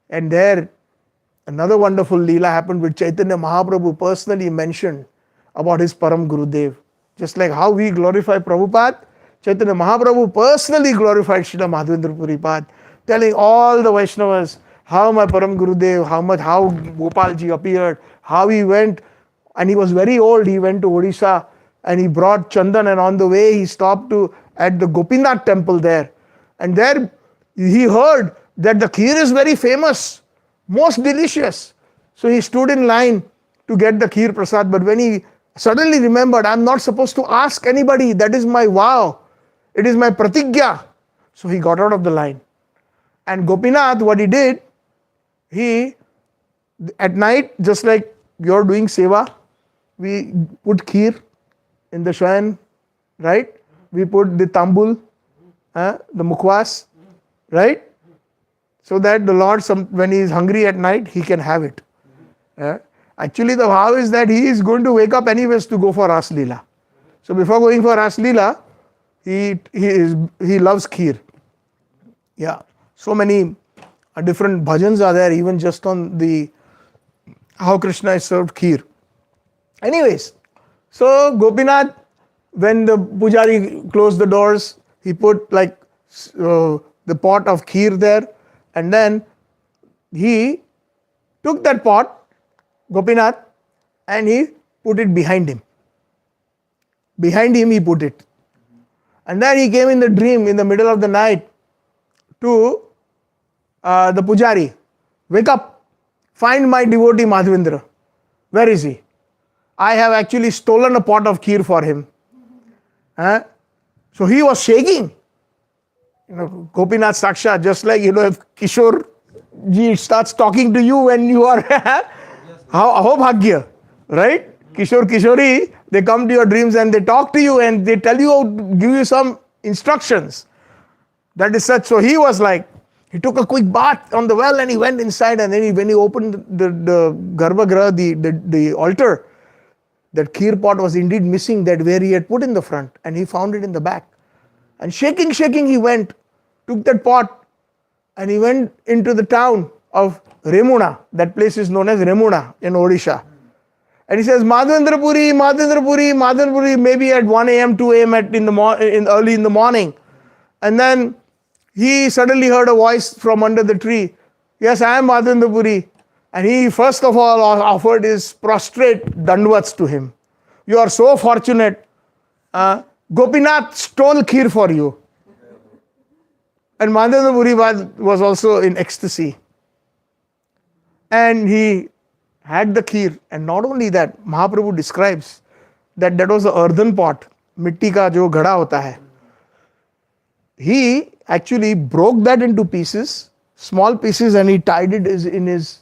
And there, another wonderful Leela happened with Chaitanya Mahaprabhu personally mentioned about his Param Gurudev. Just like how we glorify Prabhupada, Chaitanya Mahaprabhu personally glorified Srila Madhvendra Puri Pad, telling all the Vaishnavas how my Param Gurudev, how Gopalji appeared, how he went, and he was very old, he went to Odisha and he brought Chandan, and on the way he stopped at the Gopinath temple there. And there he heard that the kheer is very famous, most delicious. So he stood in line to get the kheer prasad, but when he suddenly remembered, I'm not supposed to ask anybody, that is my vow, it is my pratigya. So he got out of the line. And Gopinath, what he did, he, at night, just like you're doing seva, we put kheer in the shrine, right? We put the tambul, the mukhwas, right? So that the Lord, when he is hungry at night, he can have it. Actually, the vow is that he is going to wake up anyways to go for Ras Leela. So before going for Ras Leela, he loves kheer. Yeah, so many different bhajans are there, even just on the how Krishna is served kheer. Anyways, so Gopinath, when the pujari closed the doors, he put like the pot of kheer there, and then he took that pot, Gopinath, and he put it behind him. Behind him he put it. And then he came in the dream in the middle of the night to the pujari. Wake up, find my devotee Madhvendra. Where is he? I have actually stolen a pot of kheer for him. So he was shaking. Gopinath Saksha, just like, if Kishore ji starts talking to you when you are, how bhagya, right? Kishore, Kishori, they come to your dreams and they talk to you and they tell you, give you some instructions. That is such. So he was like, he took a quick bath on the well and he went inside, and then when he opened the Garbhagraha, the altar, that kheer pot was indeed missing, that where he had put in the front, and he found it in the back. And shaking, he went, took that pot, and he went into the town of Remuna. That place is known as Remuna in Odisha. And he says, Madhvendra Puri, maybe at 1 a.m., 2 a.m. early in the morning. And then he suddenly heard a voice from under the tree. Yes, I am Madhvendra Puri. And he first of all offered his prostrate dandavats to him. You are so fortunate. Gopinath stole kheer for you. And Madhvendra Puri was also in ecstasy. And he had the kheer. And not only that, Mahaprabhu describes that was the earthen pot, mitti ka jo ghada hota hai. He actually broke that into pieces, small pieces, and he tied it in his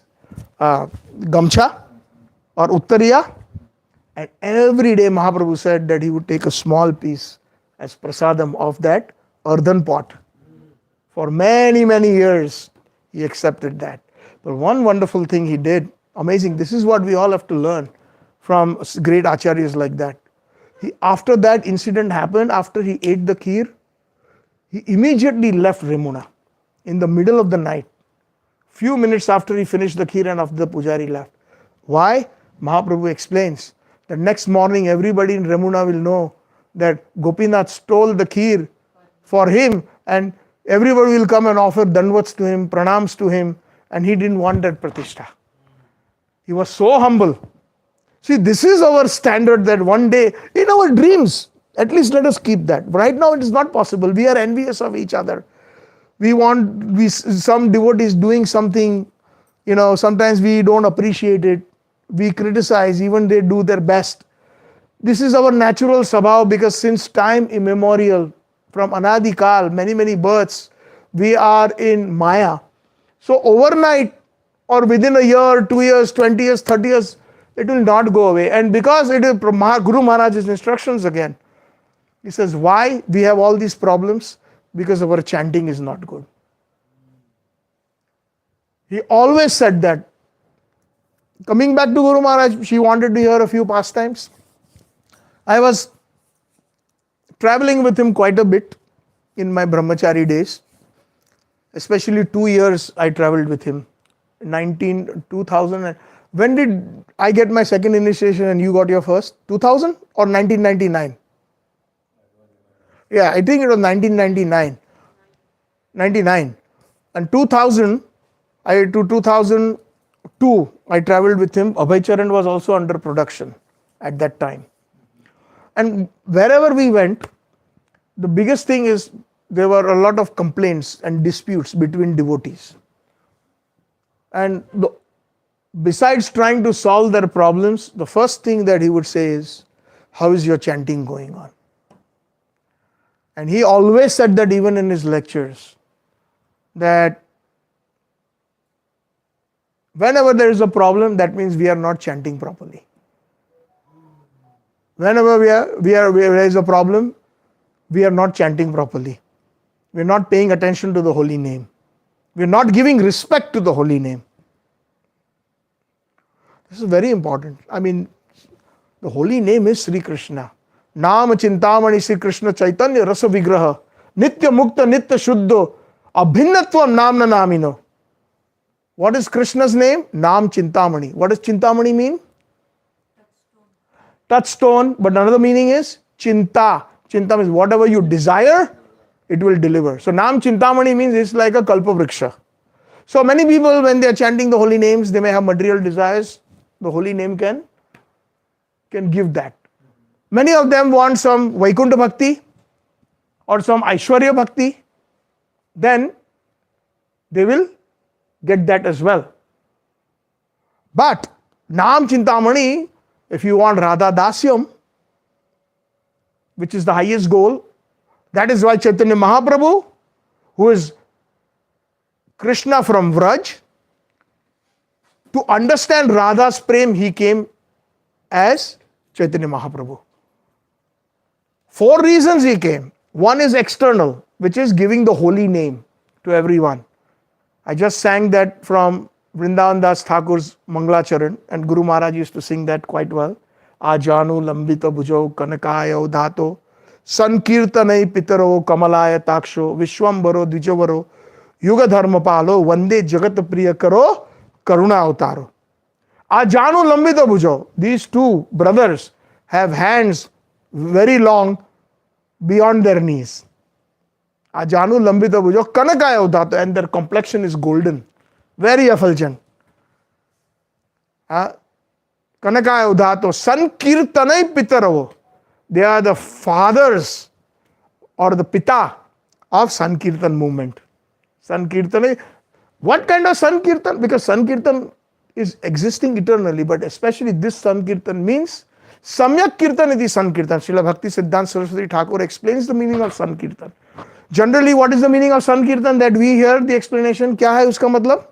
gamcha, or Uttariya. And every day Mahaprabhu said that he would take a small piece as prasadam of that earthen pot. For many, many years, he accepted that. But one wonderful thing he did, amazing, this is what we all have to learn from great acharyas like that. After that incident happened, after he ate the kheer, he immediately left Remuna in the middle of the night. Few minutes after he finished the kheer and after the pujari left. Why? Mahaprabhu explains that next morning everybody in Remuna will know that Gopinath stole the kheer for him, and everybody will come and offer dandavats to him, pranams to him, and he didn't want that pratishtha. He was so humble. See, this is our standard, that one day in our dreams, at least let us keep that. Right now it is not possible. We are envious of each other. Some devotees doing something, sometimes we don't appreciate it. We criticize, even they do their best. This is our natural sabhav, because since time immemorial, from Anadikal, many, many births, we are in Maya. So overnight or within a year, 2 years, 20 years, 30 years, it will not go away. And because it is Guru Maharaj's instructions again, he says, why we have all these problems? Because our chanting is not good. He always said that. Coming back to Guru Maharaj, she wanted to hear a few pastimes. I was traveling with him quite a bit in my brahmachari days. Especially 2 years I traveled with him. 2000. When did I get my second initiation and you got your first? 2000 or 1999? Yeah, I think it was 1999. 99. And 2000, to 2002, I traveled with him. Abhay Charan was also under production at that time. And wherever we went, the biggest thing is there were a lot of complaints and disputes between devotees. And besides trying to solve their problems, the first thing that he would say is, how is your chanting going on? And he always said that even in his lectures, that whenever there is a problem, that means we are not chanting properly. Whenever there is a problem, we are not chanting properly. We are not paying attention to the holy name. We are not giving respect to the holy name. This is very important. I mean, the holy name is Sri Krishna. Nama Chintamani Sri Krishna Chaitanya Rasa Vigraha Nitya Mukta Nitya Shuddho Abhinnatvam Namna Namino. What is Krishna's name? Nam Chintamani. What does Chintamani mean? Touchstone. But another meaning is Chinta. Chinta means whatever you desire, it will deliver. So Nam Chintamani means it's like a Kalpavriksha. So many people, when they are chanting the holy names, they may have material desires. The holy name can give that. Many of them want some Vaikuntha Bhakti or some Aishwarya Bhakti. Then they will get that as well. But Nam Chintamani, if you want Radha Dasyam, which is the highest goal, that is why Chaitanya Mahaprabhu, who is Krishna from Vraj, to understand Radha's prem, he came as Chaitanya Mahaprabhu. 4 reasons he came. One is external, which is giving the holy name to everyone. I just sang that from Vrindavan Das Thakur's Mangalacharan, and Guru Maharaj used to sing that quite well. Ajanu lambita bhujau kanakaya udhato sankirtanai pitaro kamalaya taksho vishwambaro dvijavaro yuga dharma palo vande jagat priya karo karuna avtaro. Ajanu lambita bhujau. These two brothers have hands very long beyond their knees. Ajanu lambita bhujau kanakaya udhato, and their complexion is golden, very effulgent. Kanakaya udhato sankirtanai pitaravo. They are the fathers or the pita of Sankirtan movement. Sankirtanai. What kind of Sankirtan? Because Sankirtan is existing eternally, but especially this Sankirtan means Samyak Kirtan iti Sankirtan. Srila Bhakti Siddhanta Saraswati Thakur explains the meaning of Sankirtan. Generally, what is the meaning of Sankirtan that we hear the explanation? Kya hai uska matlab?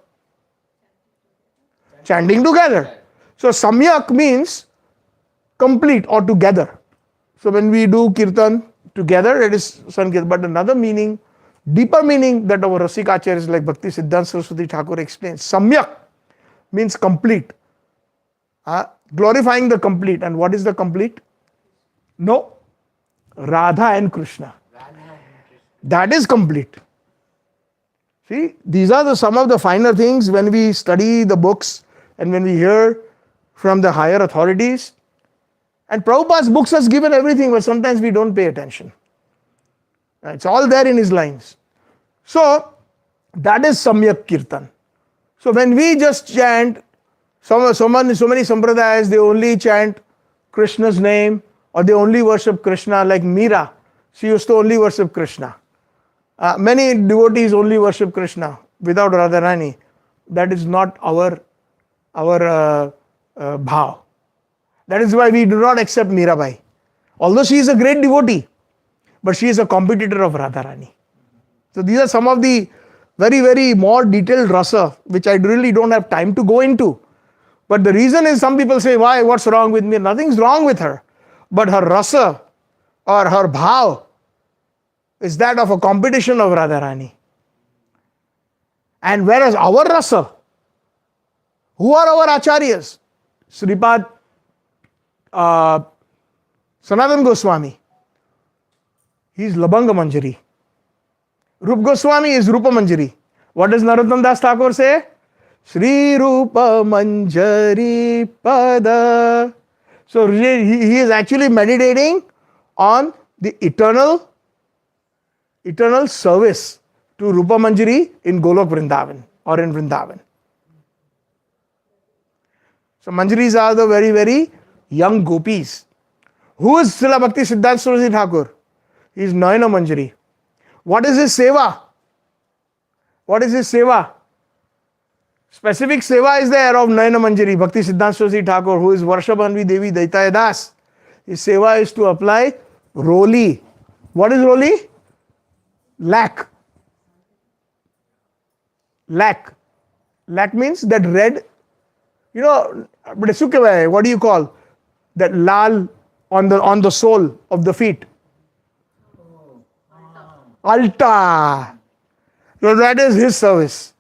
Chanting together. So samyak means complete or together. So when we do kirtan together, it is Sankirtan. But another meaning, deeper meaning that our Rasikacharyas like Bhakti Siddhanta Saraswati Thakur explains, samyak means complete. Glorifying the complete. And what is the complete? No. Radha and Krishna. That is complete. See, these are some of the finer things when we study the books and when we hear from the higher authorities. And Prabhupada's books has given everything, but sometimes we don't pay attention. It's all there in his lines. So, that is Samyak Kirtan. So, when we just chant, so many sampradayas, they only chant Krishna's name or they only worship Krishna, like Meera. She used to only worship Krishna. Many devotees only worship Krishna without Radharani. That is not our bhav. That is why we do not accept Mirabai. Although she is a great devotee, but she is a competitor of Radharani. So these are some of the very, very more detailed rasa, which I really don't have time to go into. But the reason is some people say, why, what's wrong with me? Nothing's wrong with her. But her rasa or her bhav is that of a competition of Radharani. And whereas our rasa, who are our acharyas? Sripad Sanatana Goswami, he is Labanga Manjari. Rup Goswami is Rupa Manjari. What does Narottam Das Thakur say? Shri Rupa Manjari Pada. So he is actually meditating on the eternal service to Rupa Manjari in Golok Vrindavan or in Vrindavan. So Manjaris are the very, very young gopis. Who is Srila Bhakti Siddhanta Saraswati Thakur? He is Nayana Manjari. What is his seva? What is his seva? Specific seva is there of Nayana Manjari, Bhakti Siddhanta Saraswati Thakur, who is Varshabhanvi Devi Daitaya Das. His seva is to apply Roli. What is Roli? Lac. Lac. Lac means that red, what do you call that lal on the sole of the feet? Alta. So that is his service.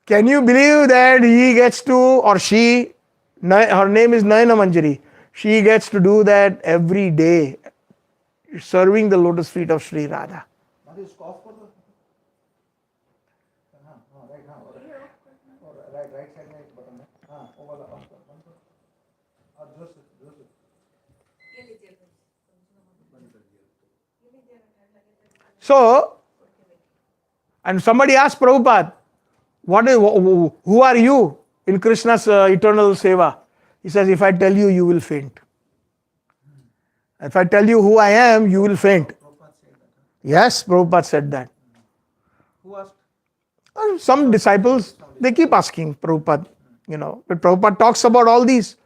Can you believe that he gets to, or she, her name is Nayana Manjari, she gets to do that every day, serving the lotus feet of Shri Radha. Right side में एक button है वो वाला of कर जोर से So, and somebody asked Prabhupada, who are you in Krishna's eternal seva? He says, if I tell you, you will faint. If I tell you who I am, you will faint. Yes, Prabhupada said that. Who asked? Some disciples, they keep asking Prabhupada, but Prabhupada talks about all these.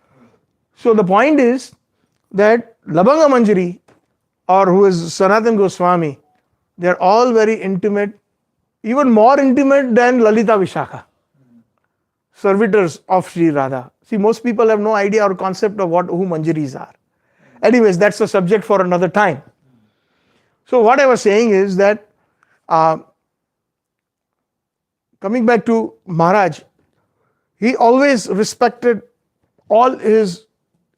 So the point is that Labanga Manjari, or who is Sanatana Goswami, they are all very intimate, even more intimate than Lalita Vishakha, servitors of Sri Radha. See, most people have no idea or concept of who Manjaris are. Anyways, that's a subject for another time. So what I was saying is that, coming back to Maharaj, he always respected all the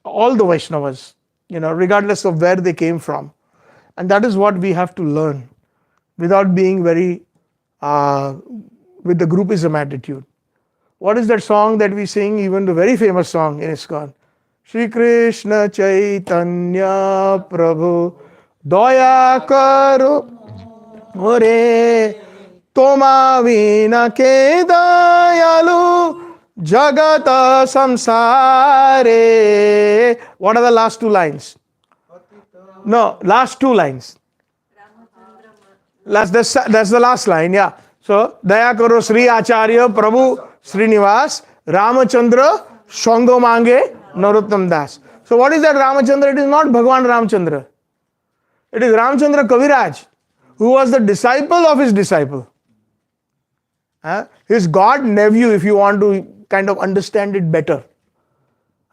Vaishnavas, regardless of where they came from. And that is what we have to learn without being very, with the groupism attitude. What is that song that we sing, even the very famous song in ISKCON? Shri Krishna Chaitanya Prabhu Daya Karo Ore Toma Vina Ke Dayalu Jagata Samsare. What are the last two lines? No, last two lines. That's the last line, yeah. So, Daya Karo Sri Acharya Prabhu Srinivas Ramachandra Shongo Mange Narottam Das. So, what is that Ramachandra? It is not Bhagwan Ramachandra. It is Ramachandra Kaviraj, who was the disciple of his disciple. His god nephew, if you want to kind of understand it better.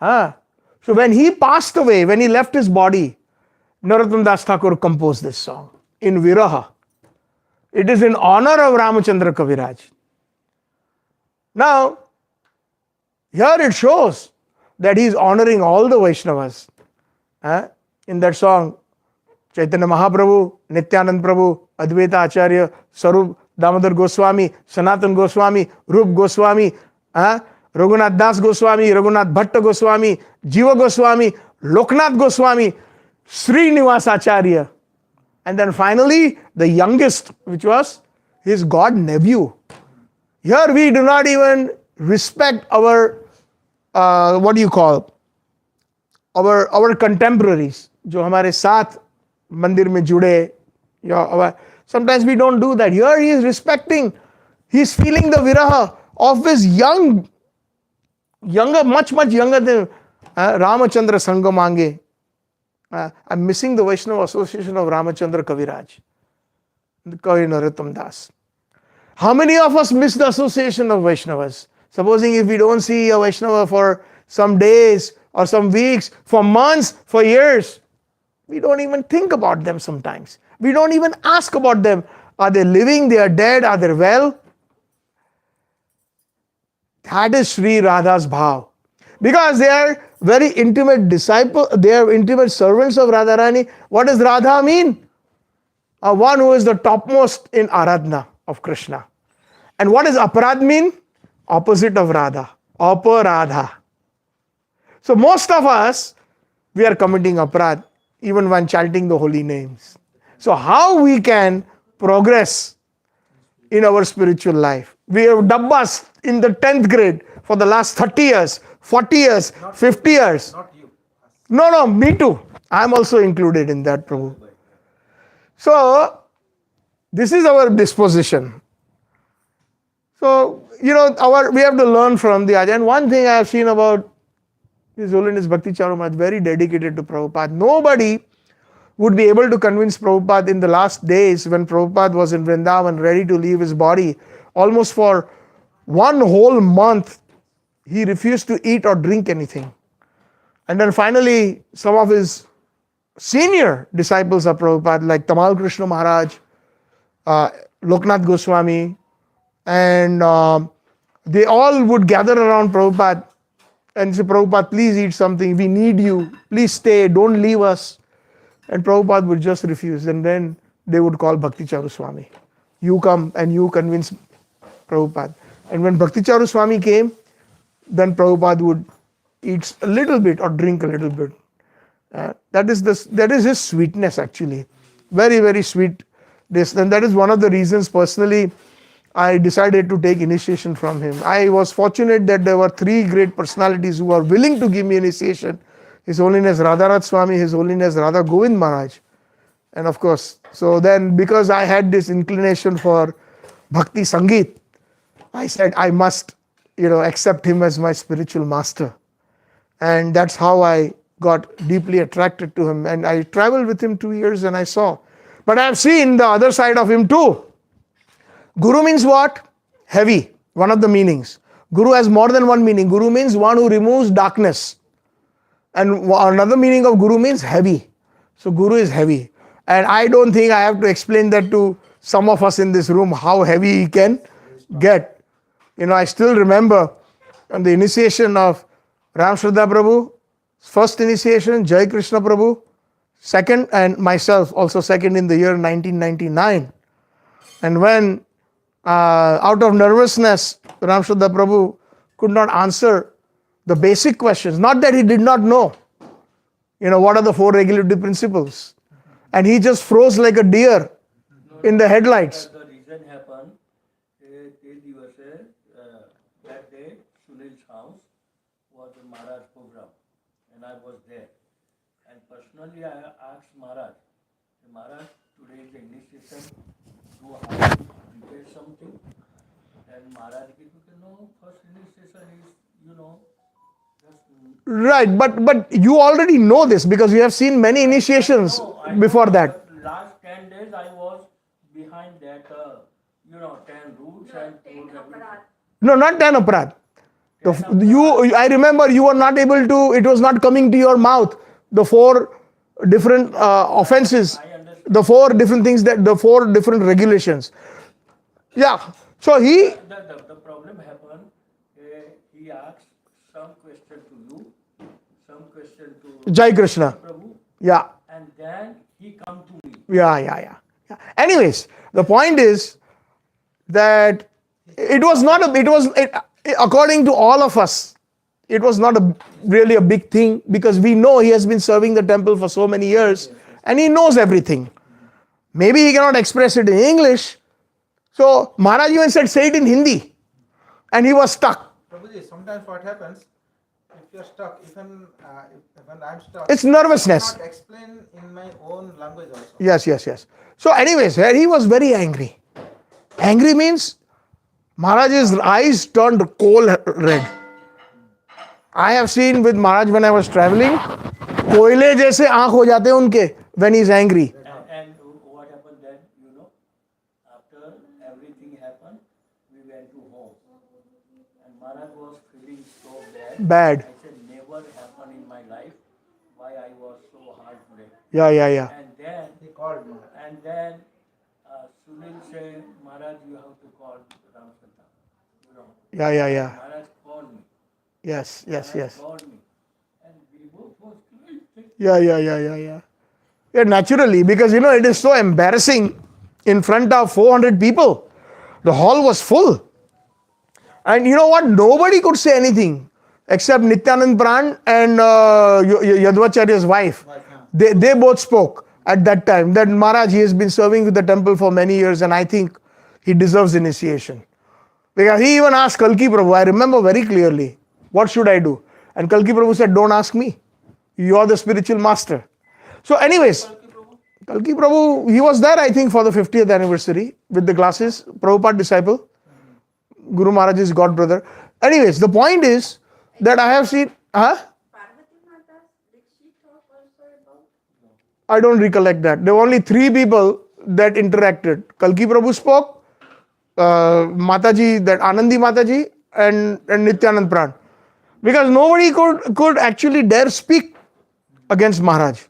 So when he passed away, when he left his body, Narottam Das Thakur composed this song in Viraha. It is in honor of Ramachandra Kaviraj. Now, here it shows that he is honoring all the Vaishnavas. In that song, Chaitanya Mahaprabhu, Nityanand Prabhu, Advaita Acharya, Sarup Damodar Goswami, Sanatan Goswami, Rup Goswami, Raghunath Das Goswami, Raghunath Bhatta Goswami, Jiva Goswami, Loknath Goswami, Srinivas Acharya. And then finally, the youngest, which was his god nephew. Here we do not even respect our, what do you call, our contemporaries, जो हमारे साथ मंदिर में जुड़े, sometimes we don't do that. Here he is respecting, he is feeling the viraha of his younger, much younger than Ramachandra Sangamange. I'm missing the Vaishnava Association of Ramachandra Kaviraj, the Kavi Narottam Das. How many of us miss the association of Vaishnavas? Supposing if we don't see a Vaishnava for some days or some weeks, for months, for years, we don't even think about them sometimes. We don't even ask about them. Are they living? They are dead? Are they well? That is Shri Radha's bhav. Because they are very intimate disciples, they are intimate servants of Radharani. What does Radha mean? One who is the topmost in Aradhana of Krishna. And what does Aparad mean? Opposite of Radha. Aparadha. So most of us, we are committing aparad even when chanting the holy names. So how we can progress in our spiritual life? We have dabbas in the 10th grade for the last 30 years, 40 years, 50 years. Not you. No, me too. I am also included in that, Prabhu. So, this is our disposition. So, we have to learn from the Ajahn. And one thing I have seen about His Holiness Bhakti Charu Maharaj, very dedicated to Prabhupada. Nobody would be able to convince Prabhupada in the last days when Prabhupada was in Vrindavan, ready to leave his body. Almost for one whole month, he refused to eat or drink anything. And then finally, some of his senior disciples of Prabhupada, like Tamal Krishna Maharaj, Loknath Goswami, and they all would gather around Prabhupada and say, Prabhupada, please eat something. We need you. Please stay. Don't leave us. And Prabhupada would just refuse. And then they would call Bhakti Charu Swami. You come and you convince Prabhupada. And when Bhakti Charu Swami came, then Prabhupada would eat a little bit or drink a little bit. That is his sweetness actually. Very, very sweet. And that is one of the reasons personally I decided to take initiation from him. I was fortunate that there were three great personalities who were willing to give me initiation. His Holiness Radharath Swami, His Holiness Radha Govind Maharaj. And of course, so then because I had this inclination for Bhakti Sangeet, I said I must, accept him as my spiritual master. And that's how I got deeply attracted to him. And I traveled with him 2 years and I saw. But I have seen the other side of him too. Guru means what? Heavy. One of the meanings. Guru has more than one meaning. Guru means one who removes darkness. And another meaning of Guru means heavy. So Guru is heavy. And I don't think I have to explain that to some of us in this room, how heavy he can get. I still remember on the initiation of Ram Shraddha Prabhu, first initiation, Jai Krishna Prabhu, second, and myself also second in the year 1999. And when out of nervousness, Ram Shraddha Prabhu could not answer the basic questions. Not that he did not know, what are the four regulative principles. And he just froze like a deer in the headlights. The reason happened, that day, Sunil's house was a Maharaj program, and I was there. And personally, I asked Maharaj, today is the initiation, do I have to prepare something? And Maharaj gave me, no, first initiation is, just... Right, but you already know this because you have seen many initiations before that. Last 10 days I was behind that, 10 rules and... No, not 10 aparad. I remember you were not able to, it was not coming to your mouth. The four different offenses, the four different things, the four different regulations. Yeah. So The problem happened, he asked some question to you, some question to Jai Krishna. Prabhu, Yeah. and then he come to me. Yeah. Anyways, the point is that according to all of us, it was not really a big thing because we know he has been serving the temple for so many years and he knows everything. Maybe he cannot express it in English. So Maharaj even said, say it in Hindi. And he was stuck. Prabhuji, sometimes what happens, if you're stuck, even when I'm stuck, It's nervousness. I cannot explain in my own language also. Yes. So anyways, he was very angry. Angry means Maharaj's eyes turned coal red. I have seen with Maharaj when I was traveling, कोयले जैसे आंख हो जाते हैं उनके when he's angry. And what happened then, after everything happened, we went to home. And Maharaj was feeling so bad. I said, never happened in my life why I was so hard today. Yeah. And then He called me. And then Sunil said, Maharaj, you have to call Ramsanta. Yeah. Maharaj called me. Yes. Called me. And we both was crying. Yeah, naturally, because it is so embarrassing in front of 400 people. The hall was full. And you know what? Nobody could say anything except Nityanand Pran and Yadvacharya's wife. They both spoke at that time that Maharaj, he has been serving with the temple for many years and I think he deserves initiation. Because he even asked Kalki Prabhu, I remember very clearly, what should I do? And Kalki Prabhu said, don't ask me. You are the spiritual master. So anyways, Kalki Prabhu, he was there I think for the 50th anniversary with the glasses, Prabhupada disciple, Guru Maharaj's god brother. Anyways, the point is that I have seen, I don't recollect that. There were only 3 people that interacted. Kalki Prabhu spoke, Mataji, that Anandi Mataji and Nityanand Pran. Because nobody could actually dare speak against Maharaj.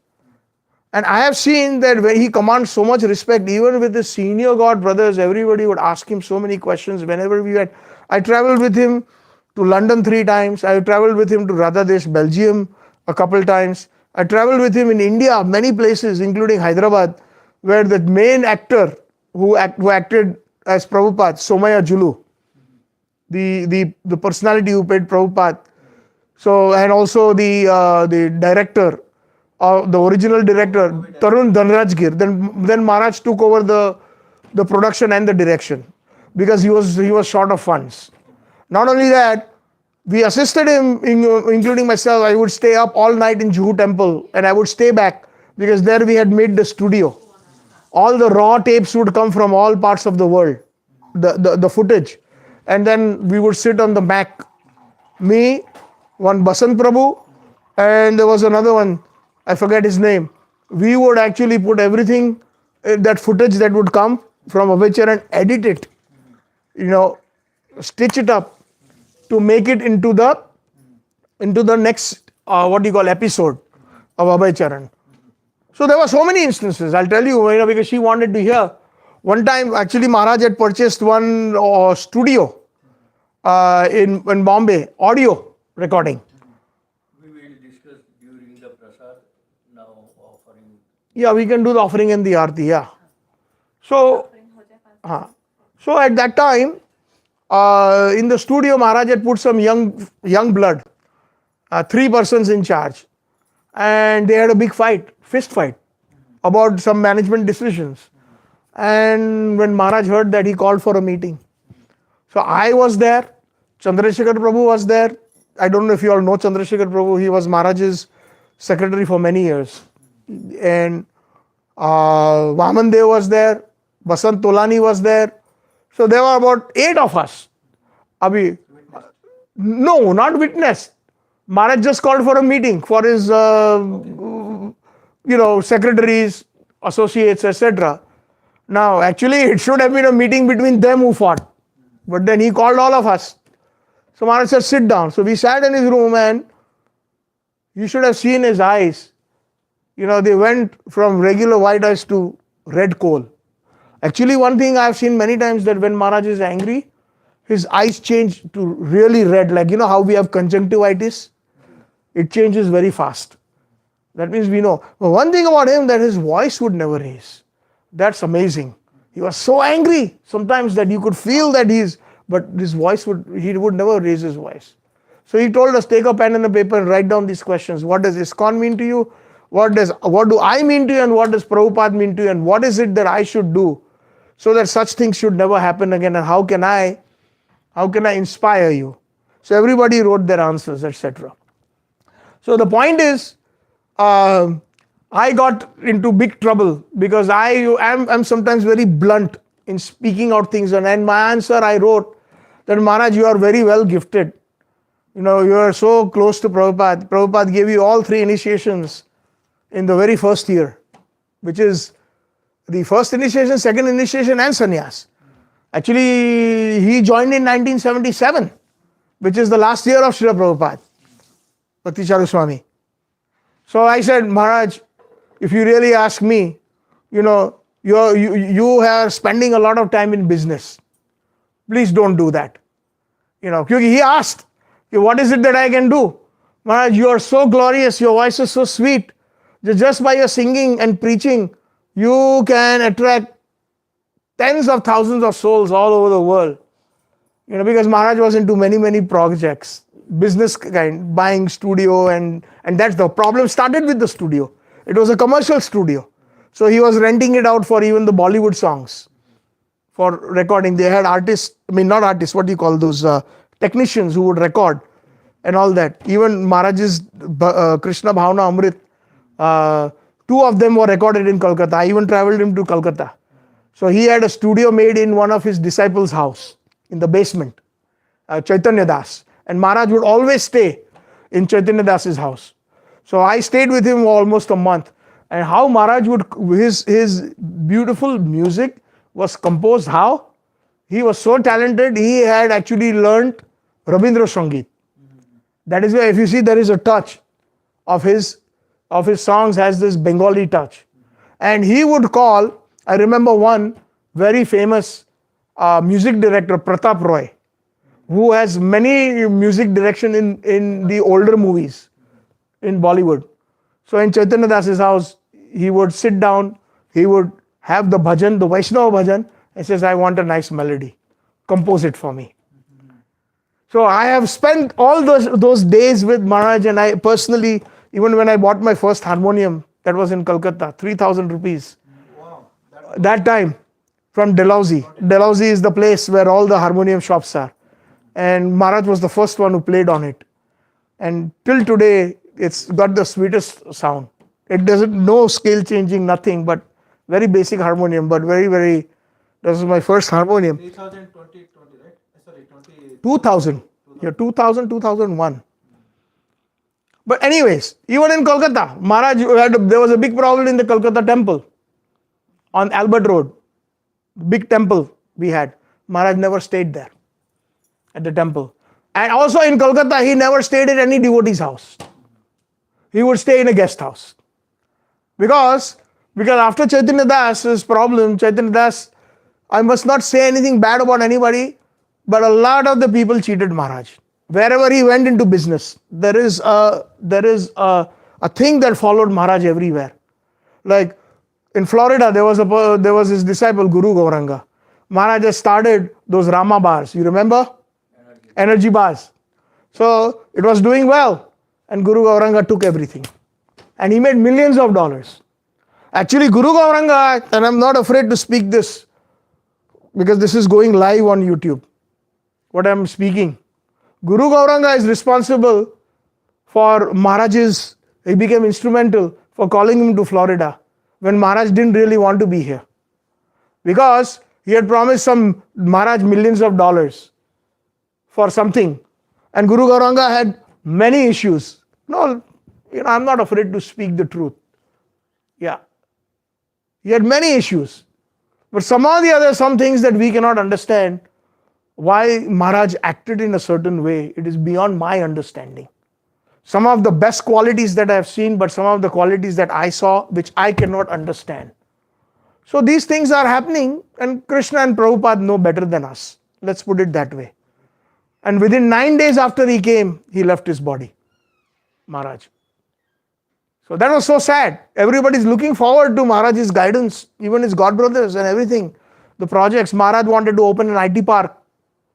And I have seen that when he commands so much respect, even with his senior god brothers, everybody would ask him so many questions whenever we went. I traveled with him to London 3 times. I traveled with him to Radhadesh, Belgium a couple times. I traveled with him in India, many places, including Hyderabad, where the main actor who acted as Prabhupada, Somaya Julu, the personality who played Prabhupada. So, and also the director, the original director, Tarun Dhanrajgir. Then Maharaj took over the production and the direction because he was short of funds. Not only that, we assisted him, including myself. I would stay up all night in Juhu temple and I would stay back because there we had made the studio. All the raw tapes would come from all parts of the world, the footage. And then we would sit on the Mac. Me, one Basant Prabhu, and there was another one, I forget his name. We would actually put everything, that footage that would come from Abhay and edit it, stitch it up to make it into the next episode of Abhay Charan. So there were so many instances. I'll tell you, because she wanted to hear. One time, actually, Maharaj had purchased one studio in Bombay, audio recording. We will discuss during the prasad now offering. Yeah, we can do the offering and the arti. Yeah. So at that time, in the studio, Maharaj had put some young blood, 3 persons in charge, and they had a big fist fight about some management decisions. And when Maharaj heard that, he called for a meeting. So I was there, Chandrasekhar Prabhu was there. I don't know if you all know Chandrasekhar Prabhu. He was Maharaj's secretary for many years. And Vaman Dev was there, Basant Tolani was there. So there were about 8 of us. No, not witness. Maharaj just called for a meeting for his, secretaries, associates, etc. Now, actually, it should have been a meeting between them who fought. But then he called all of us. So Maharaj said, sit down. So we sat in his room and you should have seen his eyes. They went from regular white eyes to red coal. Actually, one thing I've seen many times that when Maharaj is angry, his eyes change to really red, like how we have conjunctivitis. It changes very fast. That means we know. But one thing about him, that his voice would never raise. That's amazing. He was so angry sometimes that you could feel that but his voice he would never raise his voice. So he told us, take a pen and a paper and write down these questions. What does ISKCON mean to you? What do I mean to you, and what does Prabhupada mean to you, and what is it that I should do so that such things should never happen again, and how can I inspire you? So everybody wrote their answers, etc. So the point is, I got into big trouble because I'm sometimes very blunt in speaking out things, and my answer I wrote that, Maharaj, you are very well gifted. You are so close to Prabhupada. Prabhupada gave you all 3 initiations in the very first year, which is the first initiation, second initiation, and sannyas. Actually, he joined in 1977, which is the last year of Srila Prabhupada, Bhakti Charu Swami. So I said, Maharaj, if you really ask me, you are spending a lot of time in business. Please don't do that. Because he asked, what is it that I can do? Maharaj, you are so glorious, your voice is so sweet. Just by your singing and preaching, you can attract tens of thousands of souls all over the world. Because Maharaj was into many, many projects, business kind, buying studio, and that's the problem started with the studio. It was a commercial studio. So he was renting it out for even the Bollywood songs for recording. They had artists, not artists, what do you call those, technicians who would record and all that. Even Maharaj's Krishna Bhavna Amrit, 2 of them were recorded in Kolkata. I even traveled him to Kolkata. So he had a studio made in one of his disciples' house in the basement, Chaitanya Das. And Maharaj would always stay in Chaitanya Das's house. So I stayed with him almost a month. And how Maharaj his beautiful music was composed, how? He was so talented, he had actually learnt Rabindra Sangeet. That is why if you see there is a touch of his songs has this Bengali touch. And he would call, I remember one very famous music director, Pratap Roy, who has many music direction in the older movies in Bollywood. So in Chaitanya Das's house, he would sit down, he would have the bhajan, the Vaishnava bhajan, and says, I want a nice melody. Compose it for me. So I have spent all those days with Maharaj, and I personally, even when I bought my first harmonium, that was in Calcutta, 3,000 rupees. Wow. That time, from Dalhousie. Dalhousie is the place where all the harmonium shops are. And Maharaj was the first one who played on it. And till today, it's got the sweetest sound. It doesn't, no scale changing, nothing, but very basic harmonium, but very, very, that was my first harmonium. 2020, right? Sorry, 2000. Yeah, 2000, 2001. But anyways, even in Kolkata, Maharaj, there was a big problem in the Kolkata temple on Albert Road. Big temple we had. Maharaj never stayed there at the temple. And also in Kolkata, he never stayed at any devotee's house. He would stay in a guest house. Because after Chaitanya Das's problem, Chaitanya Das, I must not say anything bad about anybody, but a lot of the people cheated Maharaj. Wherever he went into business, there is a thing that followed Maharaj everywhere. Like in Florida, there was his disciple Guru Gauranga. Maharaj has started those Rama bars. You remember? Energy bars. So it was doing well, and Guru Gauranga took everything, and he made millions of dollars. Actually, Guru Gauranga, and I'm not afraid to speak this because this is going live on YouTube, what I'm speaking. Guru Gauranga is responsible for Maharaj's, he became instrumental for calling him to Florida when Maharaj didn't really want to be here. Because he had promised some Maharaj millions of dollars for something. And Guru Gauranga had many issues. No, I'm not afraid to speak the truth. Yeah. He had many issues. But somehow or the other, some things that we cannot understand, why Maharaj acted in a certain way, it is beyond my understanding. Some of the best qualities that I have seen, but some of the qualities that I saw, which I cannot understand. So these things are happening, and Krishna and Prabhupada know better than us. Let's put it that way. And within 9 days after he came, he left his body, Maharaj. So that was so sad. Everybody's looking forward to Maharaj's guidance, even his godbrothers and everything. The projects, Maharaj wanted to open an IT park,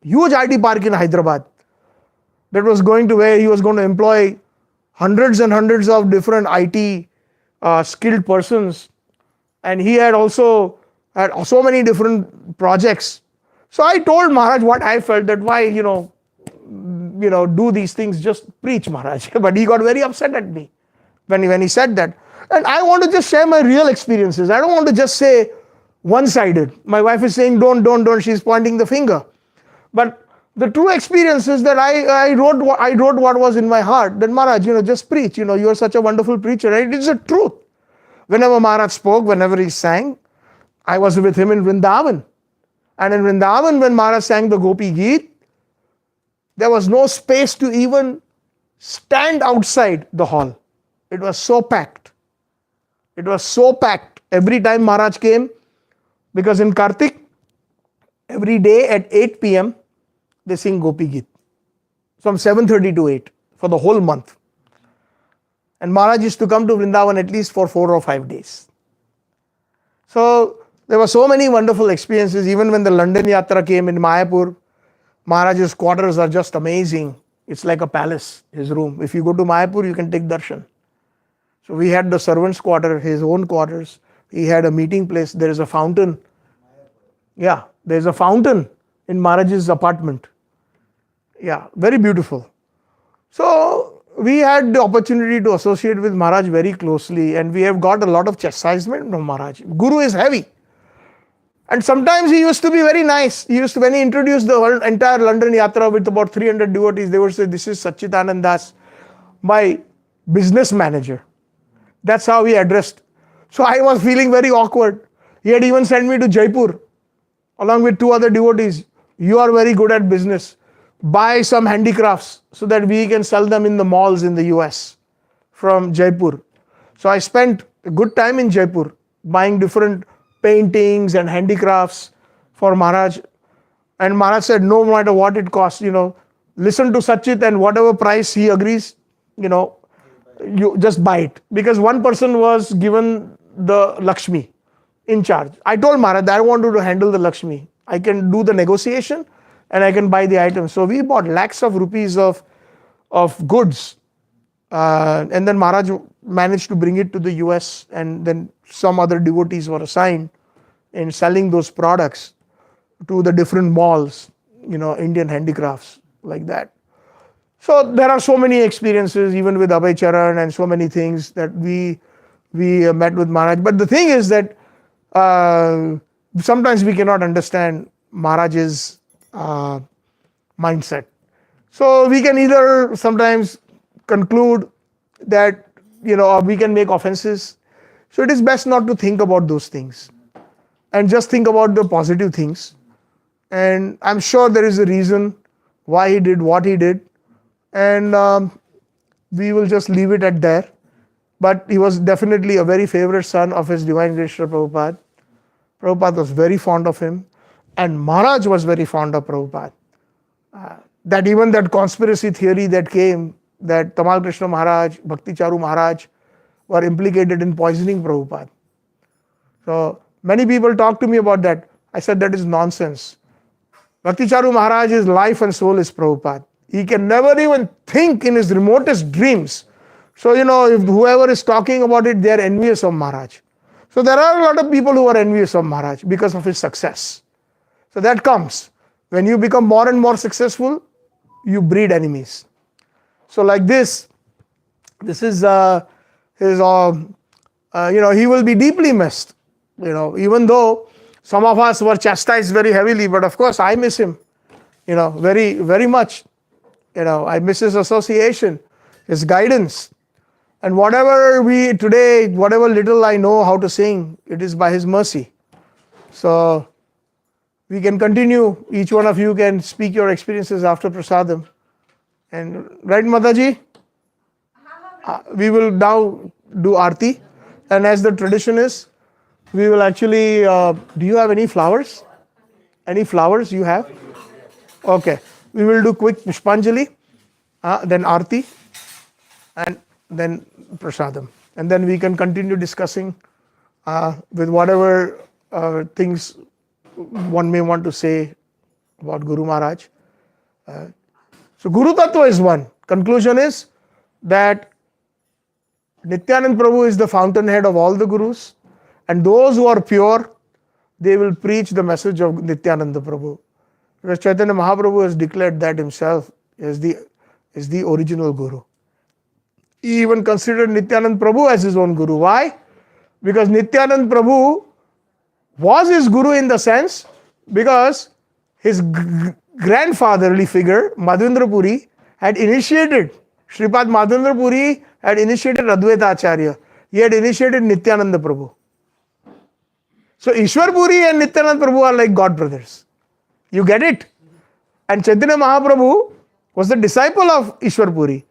huge IT park in Hyderabad. That was going to where he was going to employ hundreds and hundreds of different IT skilled persons. And he had also had so many different projects. So I told Maharaj what I felt, that why, do these things, just preach, Maharaj. But he got very upset at me when he said that. And I want to just share my real experiences. I don't want to just say one-sided. My wife is saying, don't, she's pointing the finger. But the true experience is that I wrote what was in my heart. That Maharaj, just preach. You are such a wonderful preacher. And it is the truth. Whenever Maharaj spoke, whenever he sang, I was with him in Vrindavan. And in Vrindavan, when Maharaj sang the Gopi Geet, there was no space to even stand outside the hall. It was so packed. It was so packed. Every time Maharaj came, because in Kartik, every day at 8 p.m., they sing Gopi Geet from 7:30 to 8 for the whole month. And Maharaj used to come to Vrindavan at least for 4 or 5 days. So there were so many wonderful experiences. Even when the London Yatra came in Mayapur, Maharaj's quarters are just amazing. It's like a palace, his room. If you go to Mayapur, you can take darshan. So we had the servants' quarter, his own quarters. He had a meeting place. There is a fountain. Yeah, there's a fountain in Maharaj's apartment. Yeah, very beautiful. So we had the opportunity to associate with Maharaj very closely, and we have got a lot of chastisement from Maharaj. Guru is heavy. And sometimes he used to be very nice. When he introduced the entire London Yatra with about 300 devotees, they would say, this is Satchitananda Dasa, my business manager. That's how he addressed. So I was feeling very awkward. He had even sent me to Jaipur along with 2 other devotees. You are very good at business. Buy some handicrafts so that we can sell them in the malls in the US from Jaipur. So I spent a good time in Jaipur buying different paintings and handicrafts for Maharaj. And Maharaj said, no matter what it costs, listen to Satchit, and whatever price he agrees, you just buy it. Because one person was given the Lakshmi in charge. I told Maharaj that I want you to handle the Lakshmi. I can do the negotiation and I can buy the items. So we bought lakhs of rupees of goods. And then Maharaj managed to bring it to the US, and then some other devotees were assigned in selling those products to the different malls, Indian handicrafts like that. So there are so many experiences, even with Abhay Charan, and so many things that we met with Maharaj. But the thing is that sometimes we cannot understand Maharaj's mindset. So we can either sometimes conclude that, we can make offenses. So it is best not to think about those things and just think about the positive things. And I'm sure there is a reason why he did what he did. And we will just leave it at there. But he was definitely a very favorite son of His Divine Grace Srila Prabhupada. Prabhupada was very fond of him. And Maharaj was very fond of Prabhupada. That even that conspiracy theory that came, that Tamal Krishna Maharaj, Bhakti Charu Maharaj were implicated in poisoning Prabhupada. So many people talk to me about that. I said that is nonsense. Bhakti Charu Maharaj's life and soul is Prabhupada. He can never even think in his remotest dreams. So, if whoever is talking about it, they are envious of Maharaj. So there are a lot of people who are envious of Maharaj because of his success. So that comes. When you become more and more successful, you breed enemies. So like this is his, he will be deeply missed. Even though some of us were chastised very heavily, but of course I miss him, very, very much. I miss his association, his guidance. And whatever little I know how to sing, it is by his mercy. So we can continue. Each one of you can speak your experiences after prasadam. And right, Mataji? We will now do Aarti. And as the tradition is, we will actually, do you have any flowers? Any flowers you have? Okay. We will do quick Pushpanjali, then Aarti, and then Prasadam. And then we can continue discussing with whatever things one may want to say about Guru Maharaj. So Guru Tattva is one. Conclusion is that Nityanand Prabhu is the fountainhead of all the Gurus, and those who are pure, they will preach the message of Nityananda Prabhu. Because Chaitanya Mahaprabhu has declared that himself as the original Guru. He even considered Nityanand Prabhu as his own Guru. Why? Because Nityanand Prabhu was his Guru in the sense because his grandfatherly figure, Madhavendra Puri, had initiated, Shripad Madhavendra Puri had initiated Advaita Acharya. He had initiated Nityananda Prabhu. So Ishwar Puri and Nityananda Prabhu are like god brothers. You get it? And Chaitanya Mahaprabhu was the disciple of Ishwar Puri.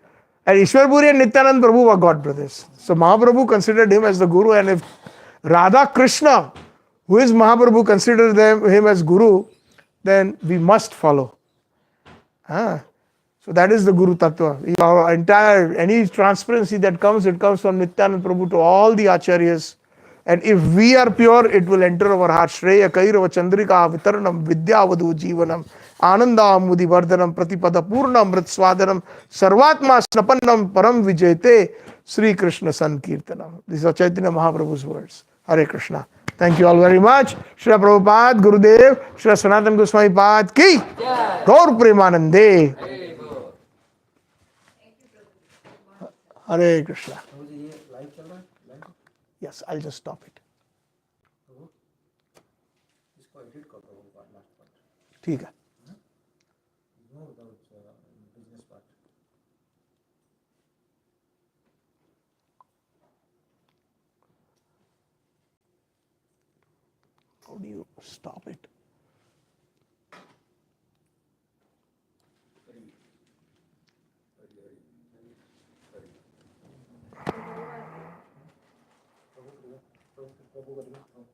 And Ishwar Puri and Nityananda Prabhu were god brothers. So Mahaprabhu considered him as the Guru, and if Radha Krishna, who is Mahaprabhu, considered him as Guru, then we must follow. So that is the Guru Tattva. Our entire, any transparency that comes, it comes from Nityananda Prabhu to all the Acharyas. And if we are pure, it will enter our heart. Shreya Kairava Chandrika Vitaranam Vidyavadu Jivanam Ananda Mudi Vardhanam Pratipada Purnam Vritswadanam Sarvatma Snapannam Param Vijayate Sri Krishna Sankirtanam. These are Chaitanya Mahaprabhu's words. Hare Krishna. Thank you all very much. Shri Prabhupada, Gurudev, Shri Sanatana Goswami Pad Ki Gaur Premanande. Hare Krishna. Yes, I'll just stop it. इसको edit कर दो last part ठीक है. No business part How do you stop it? प्रभु का